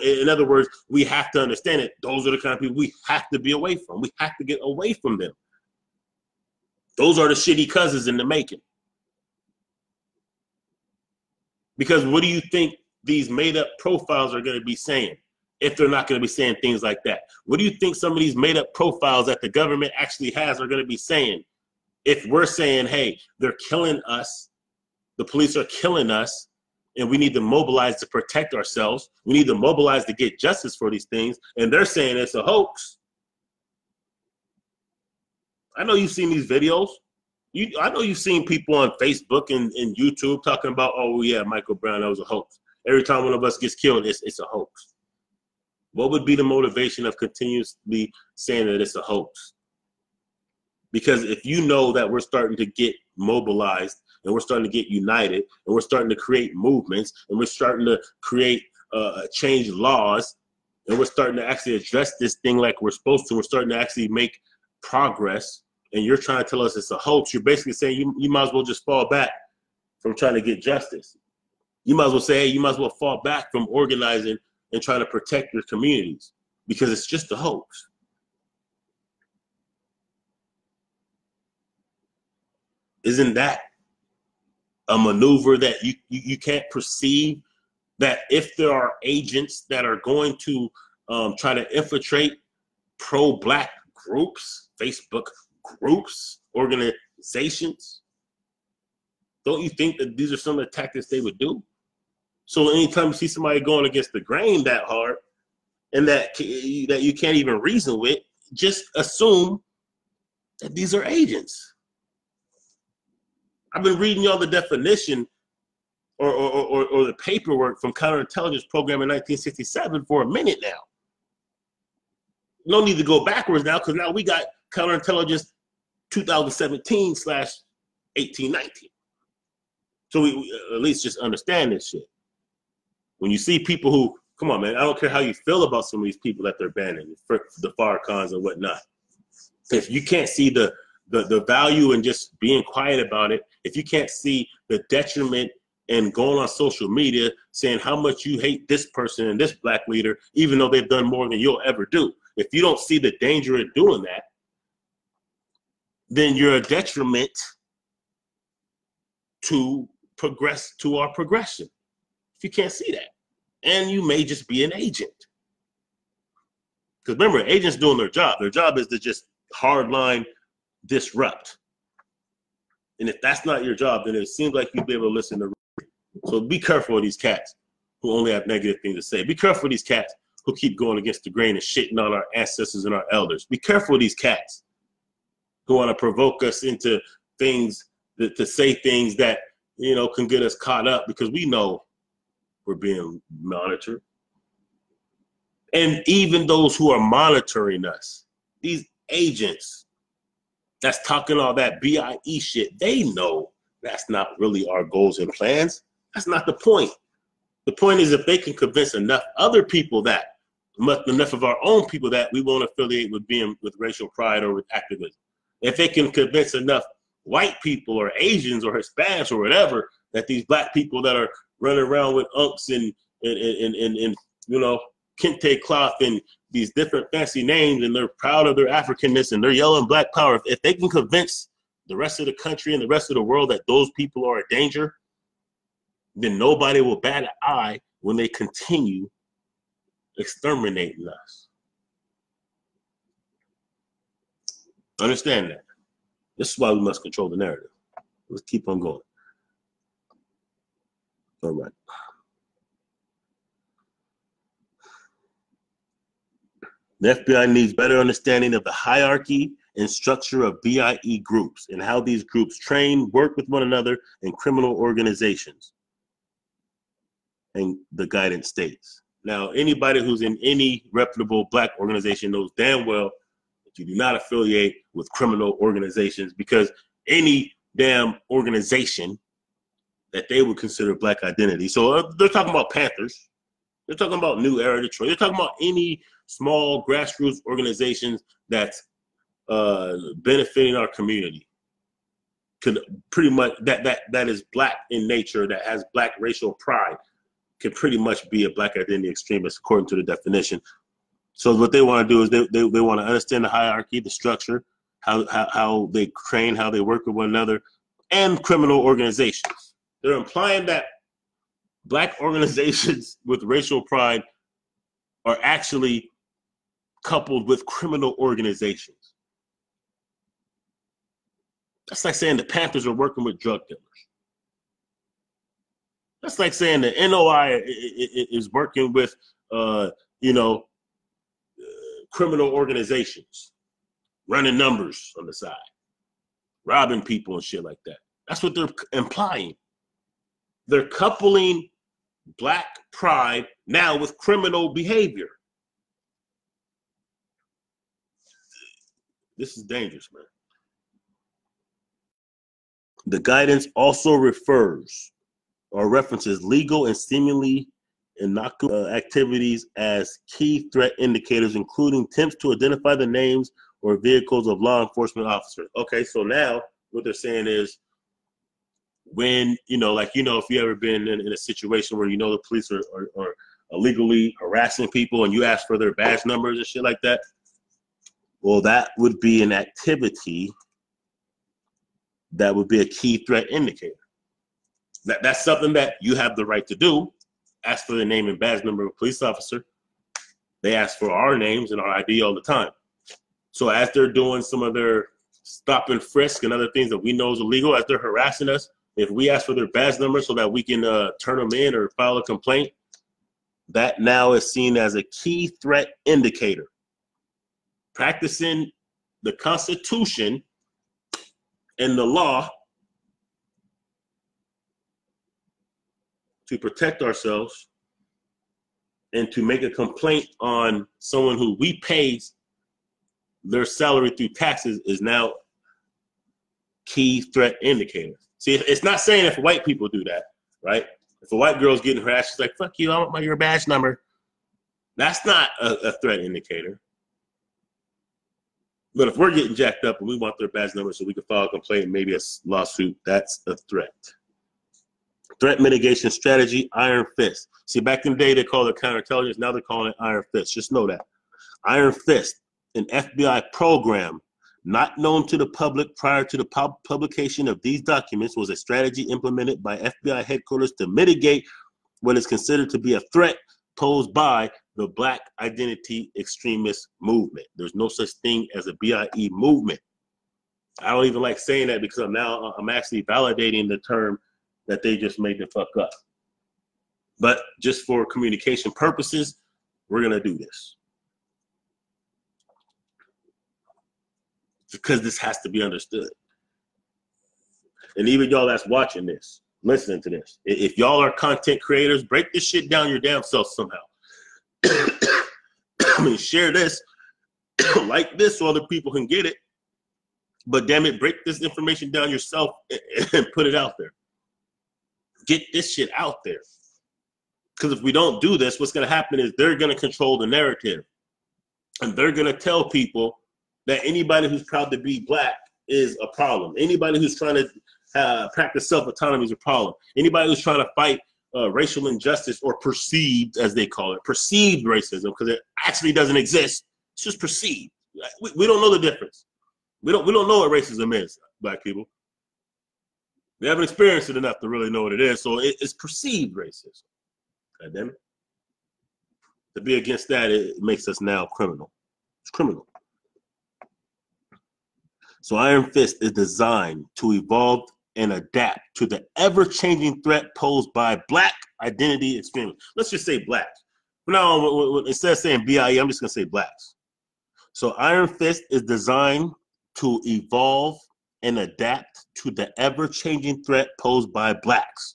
in other words, we have to understand it. Those are the kind of people we have to be away from. We have to get away from them. Those are the shitty cousins in the making. Because what do you think these made-up profiles are going to be saying if they're not going to be saying things like that? What do you think some of these made-up profiles that the government actually has are going to be saying if we're saying, hey, they're killing us, the police are killing us, and we need to mobilize to protect ourselves. We need to mobilize to get justice for these things, and they're saying it's a hoax. I know you've seen these videos. I know you've seen people on Facebook and YouTube talking about, oh yeah, Michael Brown, that was a hoax. Every time one of us gets killed, it's a hoax. What would be the motivation of continuously saying that it's a hoax? Because if you know that we're starting to get mobilized and we're starting to get united and we're starting to create movements and we're starting to create change laws and we're starting to actually address this thing like we're supposed to, we're starting to actually make progress, and you're trying to tell us it's a hoax, you're basically saying you might as well just fall back from trying to get justice. You might as well say, hey, you might as well fall back from organizing and trying to protect your communities because it's just a hoax. Isn't that a maneuver that you can't perceive? That if there are agents that are going to try to infiltrate pro-Black groups, Facebook groups, organizations, don't you think that these are some of the tactics they would do? So anytime you see somebody going against the grain that hard and that you can't even reason with, just assume that these are agents. I've been reading y'all the definition or the paperwork from counterintelligence program in 1967 for a minute now. No need to go backwards now, because now we got counterintelligence 2017/1819. So we at least just understand this shit. When you see people who, come on, man, I don't care how you feel about some of these people that they're banning, the Farrakhan's and whatnot. If you can't see the value in just being quiet about it, if you can't see the detriment and going on social media saying how much you hate this person and this Black leader, even though they've done more than you'll ever do, if you don't see the danger in doing that, then you're a detriment to our progression. If you can't see that, and you may just be an agent. Because remember, agents doing their job. Their job is to just hardline disrupt. And if that's not your job, then it seems like you'll be able to listen to. So be careful of these cats who only have negative things to say. Be careful of these cats who keep going against the grain and shitting on our ancestors and our elders. Be careful of these cats who want to provoke us into things, to say things that, you know, can get us caught up, because we know we're being monitored. And even those who are monitoring us, these agents that's talking all that BIE shit, they know that's not really our goals and plans. That's not the point. The point is if they can convince enough other people that, enough of our own people that we won't affiliate with being with racial pride or with activism. If they can convince enough white people or Asians or Hispanics or whatever that these Black people that are running around with unks and you know, kente cloth and these different fancy names, and they're proud of their Africanness and their yellow and Black power, if they can convince the rest of the country and the rest of the world that those people are a danger, then nobody will bat an eye when they continue exterminating us. Understand that. This is why we must control the narrative. Let's keep on going. All right. The FBI needs better understanding of the hierarchy and structure of BIE groups and how these groups train, work with one another in criminal organizations. And the guidance states. Now, anybody who's in any reputable Black organization knows damn well that you do not affiliate with criminal organizations, because any damn organization that they would consider Black identity. So they're talking about Panthers. They're talking about New Era Detroit. They're talking about any small grassroots organizations that's benefiting our community. Could pretty much that is Black in nature, that has Black racial pride, can pretty much be a Black identity extremist according to the definition. So what they want to do is they want to understand the hierarchy, the structure, how they train, how they work with one another, and criminal organizations. They're implying that Black organizations with racial pride are actually coupled with criminal organizations. That's like saying the Panthers are working with drug dealers. That's like saying the NOI is working with, you know, criminal organizations, running numbers on the side. robbing people and shit like that. That's what they're implying. They're coupling black pride now with criminal behavior. This is dangerous, man. The guidance also refers or references legal and seemingly innocuous activities as key threat indicators, including attempts to identify the names or vehicles of law enforcement officers. Okay, so now what they're saying is when, if you ever been in a situation where the police are illegally harassing people and you ask for their badge numbers and shit like that, well, that would be an activity that would be a key threat indicator. That's something that you have the right to do. Ask for the name and badge number of a police officer. They ask for our names and our ID all the time. So as they're doing some of their stop and frisk and other things that we know is illegal, as they're harassing us, if we ask for their badge number so that we can turn them in or file a complaint, that now is seen as a key threat indicator. Practicing the Constitution and the law to protect ourselves and to make a complaint on someone who we pay their salary through taxes is now key threat indicator. See, it's not saying if white people do that, right? If a white girl's getting harassed, she's like, fuck you, I want your badge number. That's not a threat indicator. But if we're getting jacked up and we want their badge number so we can file a complaint and maybe a lawsuit, that's a threat. Threat mitigation strategy, Iron Fist. See, back in the day, they called it counterintelligence. Now they're calling it Iron Fist. Just know that. Iron Fist, an FBI program not known to the public prior to the publication of these documents, was a strategy implemented by FBI headquarters to mitigate what is considered to be a threat posed by the Black Identity Extremist movement. There's no such thing as a BIE movement. I don't even like saying that because I'm actually validating the term that they just made the fuck up. But just for communication purposes, we're going to do this. Because this has to be understood. And even y'all that's watching this, listening to this, if y'all are content creators, break this shit down your damn self somehow. I mean, share this, like this so other people can get it. But damn it, break this information down yourself and put it out there. Get this shit out there. Because if we don't do this, what's going to happen is they're going to control the narrative. And they're going to tell people that anybody who's proud to be Black is a problem. Anybody who's trying to practice self-autonomy is a problem. Anybody who's trying to fight racial injustice, or perceived, as they call it, perceived racism, because it actually doesn't exist. It's just perceived. We don't know the difference. We don't know what racism is, Black people. We haven't experienced it enough to really know what it is, so it's perceived racism. God damn it. To be against that, it makes us now criminal. It's criminal. So Iron Fist is designed to evolve and adapt to the ever-changing threat posed by Black identity extremists. Let's just say Blacks. For now, instead of saying BIE, I'm just going to say Blacks. So Iron Fist is designed to evolve and adapt to the ever-changing threat posed by Blacks.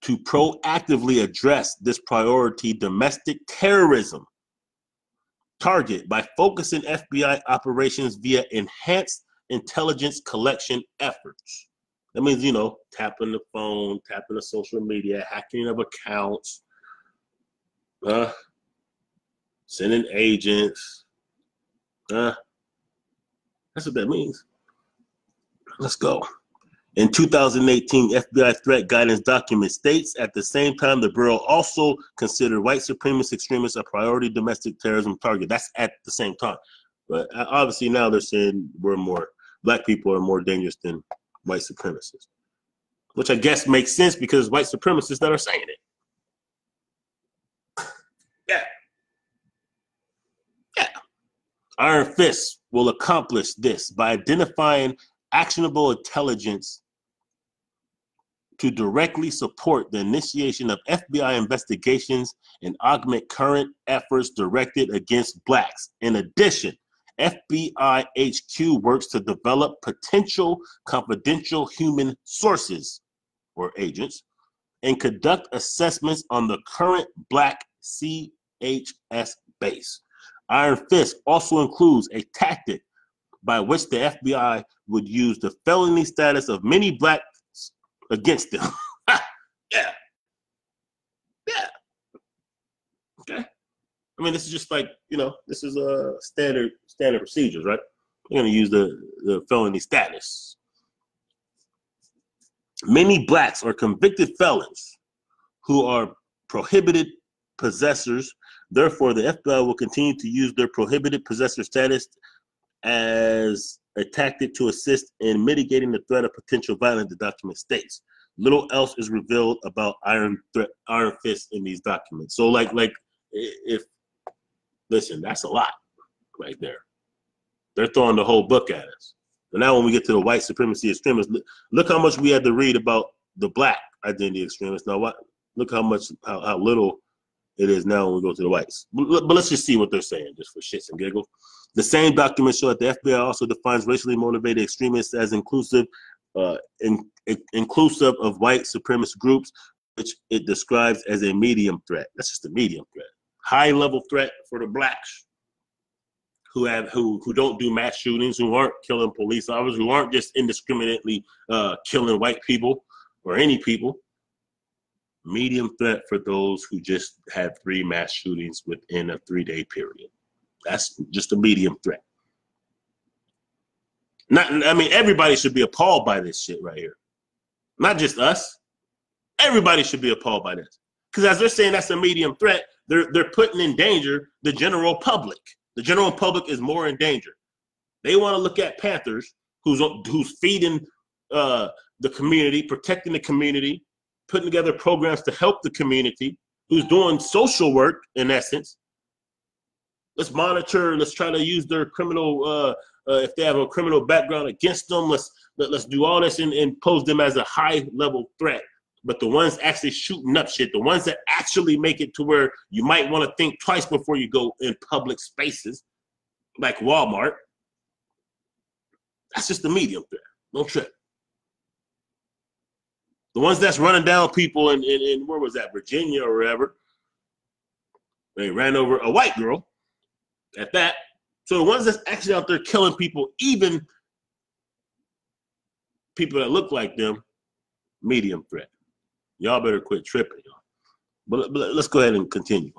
To proactively address this priority, domestic terrorism target by focusing FBI operations via enhanced intelligence collection efforts. That means, tapping the phone, tapping the social media, hacking of accounts, sending agents. That's what that means. Let's go. In 2018, FBI threat guidance document states, at the same time, the Bureau also considered white supremacist extremists a priority domestic terrorism target. That's at the same time. But obviously now they're saying Black people are more dangerous than white supremacists, which I guess makes sense because white supremacists that are saying it. Yeah. Iron Fist will accomplish this by identifying actionable intelligence to directly support the initiation of FBI investigations and augment current efforts directed against Blacks. In addition, FBI HQ works to develop potential confidential human sources or agents and conduct assessments on the current Black CHS base. Iron Fist also includes a tactic by which the FBI would use the felony status of many blacks against them. Yeah. Yeah. Okay. I mean, this is just like, you know, this is a standard procedures, right? We're going to use the felony status. Many blacks are convicted felons who are prohibited possessors. Therefore, the FBI will continue to use their prohibited possessor status as a tactic to assist in mitigating the threat of potential violence, the document states. Little else is revealed about Iron Fist in these documents. So, listen, that's a lot right there. They're throwing the whole book at us. And now when we get to the white supremacy extremists, look how much we had to read about the black identity extremists. Now, look how little it is now when we go to the whites. But let's just see what they're saying, just for shits and giggles. The same documents show that the FBI also defines racially motivated extremists as inclusive of white supremacist groups, which it describes as a medium threat. That's just a medium threat. High level threat for the blacks who don't do mass shootings, who aren't killing police officers, who aren't just indiscriminately killing white people or any people. Medium threat for those who just had 3 mass shootings within a 3-day period. That's just a medium threat. I mean, everybody should be appalled by this shit right here. Not just us. Everybody should be appalled by this. Because as they're saying that's a medium threat, they're putting in danger the general public. The general public is more in danger. They want to look at Panthers, who's feeding the community, protecting the community, putting together programs to help the community, who's doing social work in essence. Let's monitor. Let's try to use their criminal, if they have a criminal background against them. Let's do all this and pose them as a high level threat. But the ones actually shooting up shit, the ones that actually make it to where you might want to think twice before you go in public spaces, like Walmart, that's just the medium threat. Don't trip. The ones that's running down people in where was that, Virginia or wherever, they ran over a white girl at that. So the ones that's actually out there killing people, even people that look like them, medium threat. Y'all better quit tripping, y'all. But let's go ahead and continue.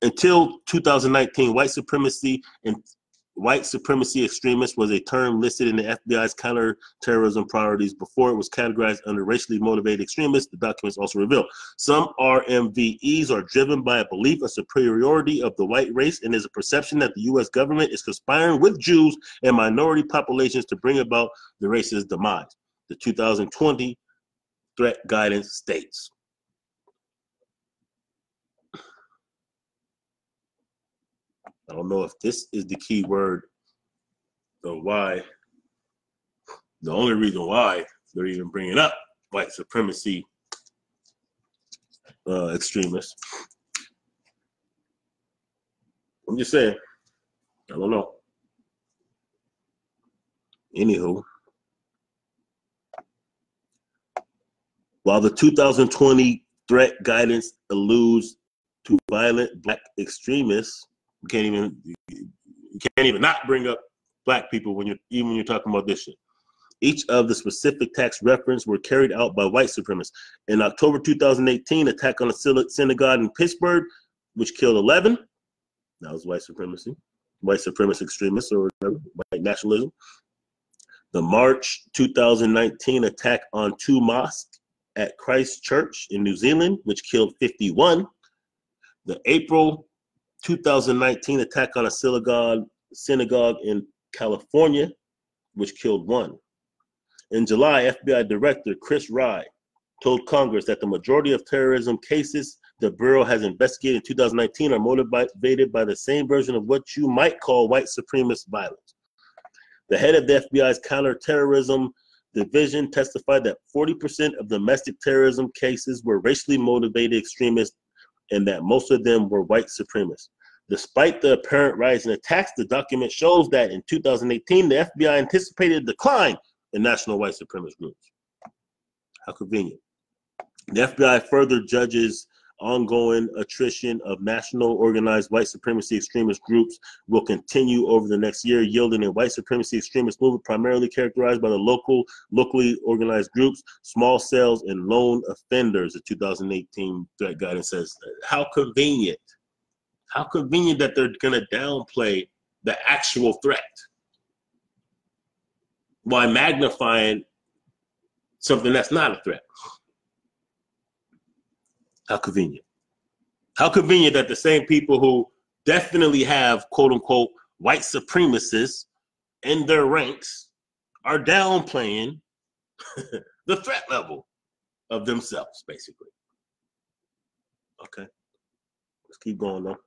Until 2019, white supremacy extremist was a term listed in the FBI's counterterrorism priorities before it was categorized under racially motivated extremists. The documents also reveal some RMVEs are driven by a belief of superiority of the white race and is a perception that the U.S. government is conspiring with Jews and minority populations to bring about the racist demise. The 2020 threat guidance states. I don't know if this is the key word or why. The only reason why they're even bringing up white supremacy extremists. I'm just saying. I don't know. Anywho. While the 2020 threat guidance alludes to violent black extremists, you can't even not bring up black people when you're talking about this shit. Each of the specific attacks referenced were carried out by white supremacists. In October 2018, attack on a synagogue in Pittsburgh, which killed 11. That was white supremacy, white supremacist extremists or whatever, white nationalism. The March 2019 attack on 2 mosques at Christ Church in New Zealand, which killed 51. The April 2019 attack on a synagogue in California, which killed 1. In July, FBI Director Chris Rye told Congress that the majority of terrorism cases the Bureau has investigated in 2019 are motivated by the same version of what you might call white supremacist violence. The head of the FBI's counterterrorism division testified that 40% of domestic terrorism cases were racially motivated extremists and that most of them were white supremacists. Despite the apparent rise in attacks, the document shows that in 2018, the FBI anticipated a decline in national white supremacist groups. How convenient. The FBI further judges ongoing attrition of national organized white supremacy extremist groups will continue over the next year, yielding a white supremacy extremist movement primarily characterized by the locally organized groups, small cells, and lone offenders. The 2018 threat guidance says. How convenient. How convenient that they're going to downplay the actual threat while magnifying something that's not a threat. How convenient. How convenient that the same people who definitely have, quote unquote, white supremacists in their ranks are downplaying the threat level of themselves, basically. Okay. Let's keep going though.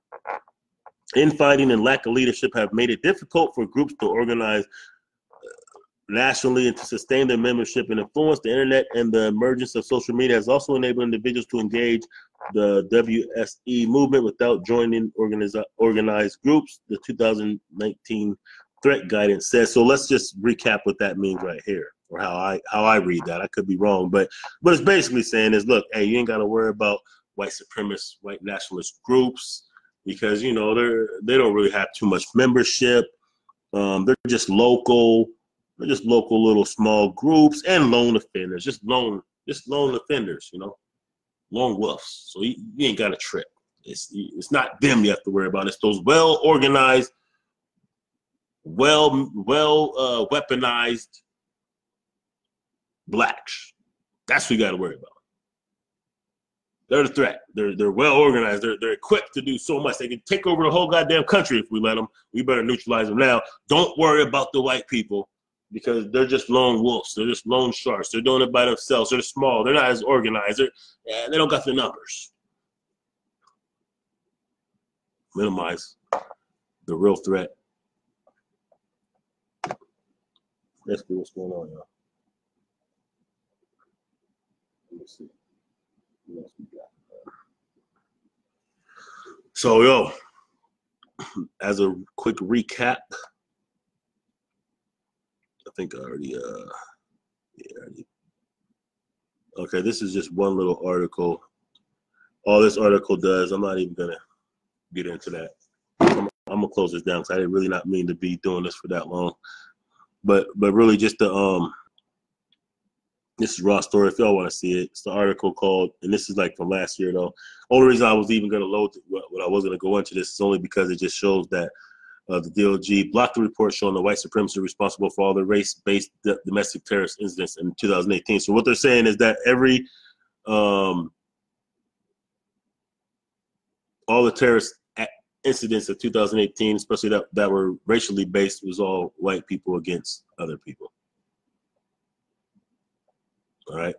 Infighting and lack of leadership have made it difficult for groups to organize nationally and to sustain their membership and influence. The internet and the emergence of social media has also enabled individuals to engage the WSE movement without joining organized groups, the 2019 threat guidance says. So let's just recap what that means right here, or how I read that. I could be wrong, but it's basically saying is, look, hey, you ain't got to worry about white supremacist, white nationalist groups because, you know, they don't really have too much membership. They're just local. They're just local little small groups and lone offenders, just lone offenders, you know, lone wolves. So you ain't got to trip. It's not them you have to worry about. It's those well-organized, weaponized blacks. That's what you got to worry about. They're the threat. They're well organized. They're equipped to do so much. They can take over the whole goddamn country if we let them. We better neutralize them now. Don't worry about the white people because they're just lone wolves. They're just lone sharks. They're doing it by themselves. They're small. They're not as organized. They don't got the numbers. Minimize the real threat. Let's see what's going on, y'all. Let's see. What else we got? So, yo, as a quick recap, I think I already, okay, this is just one little article. All this article does, I'm not even gonna get into that. I'm gonna close this down because I didn't really not mean to be doing this for that long. But really just the this is raw story if y'all want to see it. It's the article called, and this is like from last year though. Only reason I was even gonna load what I was gonna go into this is only because it just shows that the DOJ blocked the report showing the white supremacy responsible for all the race-based domestic terrorist incidents in 2018. So what they're saying is that every all the terrorist incidents of 2018, especially that were racially based, was all white people against other people. All right.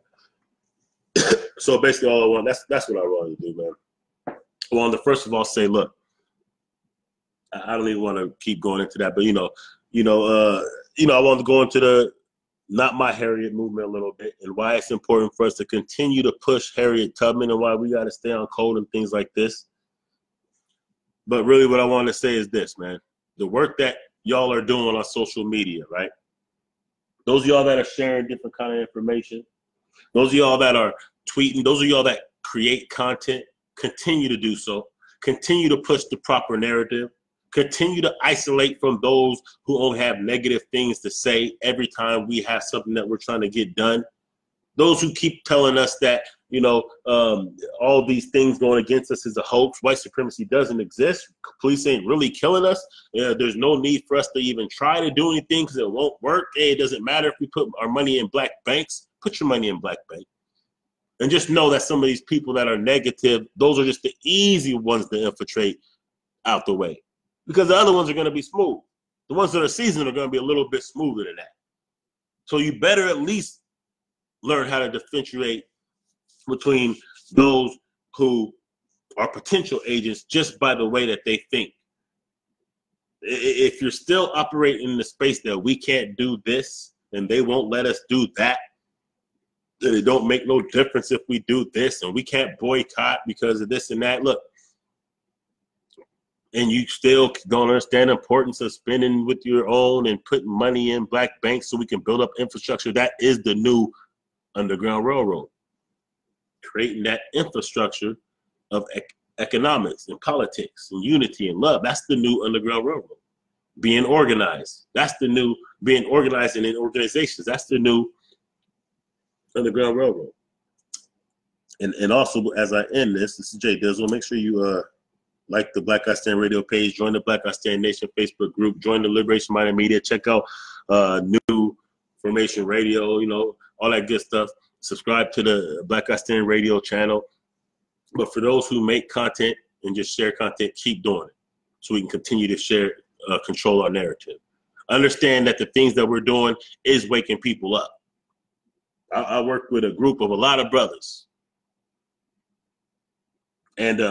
So basically, all I want, that's what I wanted to do, man. I wanted to first of all say, look, I don't even want to keep going into that, but I wanted to go into the Not My Harriot movement a little bit and why it's important for us to continue to push Harriet Tubman and why we got to stay on code and things like this. But really, what I want to say is this, man: the work that y'all are doing on social media, right? Those of y'all that are sharing different kind of information, those of y'all that are tweeting, those of y'all that create content, continue to do so. Continue to push the proper narrative. Continue to isolate from those who only have negative things to say every time we have something that we're trying to get done. Those who keep telling us that, all these things going against us is a hoax. White supremacy doesn't exist. Police ain't really killing us. There's no need for us to even try to do anything because it won't work. Hey, it doesn't matter if we put our money in black banks. Put your money in black bank. And just know that some of these people that are negative, those are just the easy ones to infiltrate out the way. Because the other ones are going to be smooth. The ones that are seasoned are going to be a little bit smoother than that. So you better at least learn how to differentiate between those who are potential agents just by the way that they think. If you're still operating in the space that we can't do this and they won't let us do that, then it don't make no difference if we do this and we can't boycott because of this and that. Look, and you still don't understand the importance of spending with your own and putting money in black banks so we can build up infrastructure. That is the new Underground Railroad. Creating that infrastructure of economics and politics and unity and love. That's the new Underground Railroad. Being organized. That's the new, being organized and in organizations. That's the new Underground Railroad. And also, as I end this is Jay Dizzle. Make sure you like the Black Guy Stand Radio page, join the Black Guy Stand Nation Facebook group, join the Liberation Minded Media, check out New Formation Radio, you know, all that good stuff. Subscribe to the Black Guy Stand Radio channel. But for those who make content and just share content, keep doing it so we can continue to share, control our narrative. Understand that the things that we're doing is waking people up. I work with a group of a lot of brothers. And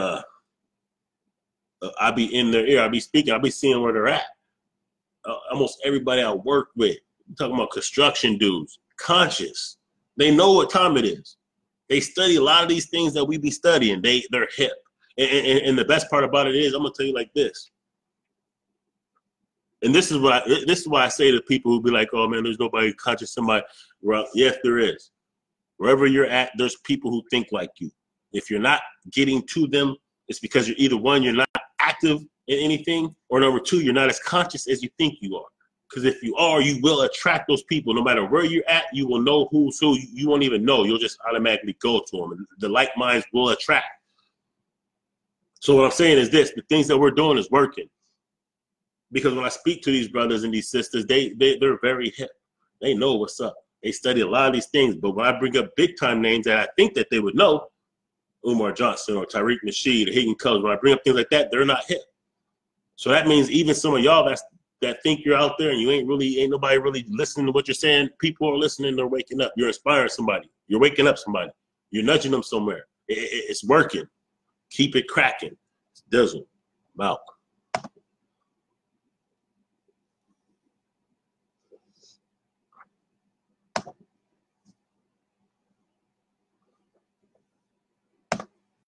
I be in their ear, I be speaking, I be seeing where they're at. Almost everybody I work with, I'm talking about construction dudes, conscious. They know what time it is. They study a lot of these things that we be studying. They're hip. And the best part about it is, I'm gonna tell you like this. And this is why I say to people who be like, oh man, there's nobody conscious, somebody. Well, yes, there is. Wherever you're at, there's people who think like you. If you're not getting to them, it's because you're either one, you're not active in anything, or number two, you're not as conscious as you think you are. Because if you are, you will attract those people. No matter where you're at, you will know who's who. You won't even know. You'll just automatically go to them. And the like minds will attract. So what I'm saying is this. The things that we're doing is working. Because when I speak to these brothers and these sisters, they're very hip. They know what's up. They study a lot of these things. But when I bring up big time names that I think that they would know, Umar Johnson or Tariq Nasheed or Hidden Colors, when I bring up things like that, they're not hip. So that means even some of y'all that think you're out there and you ain't nobody really listening to what you're saying, people are listening, they're waking up. You're inspiring somebody. You're waking up somebody. You're nudging them somewhere. It's working. Keep it cracking. It's Dizzle. I'm out.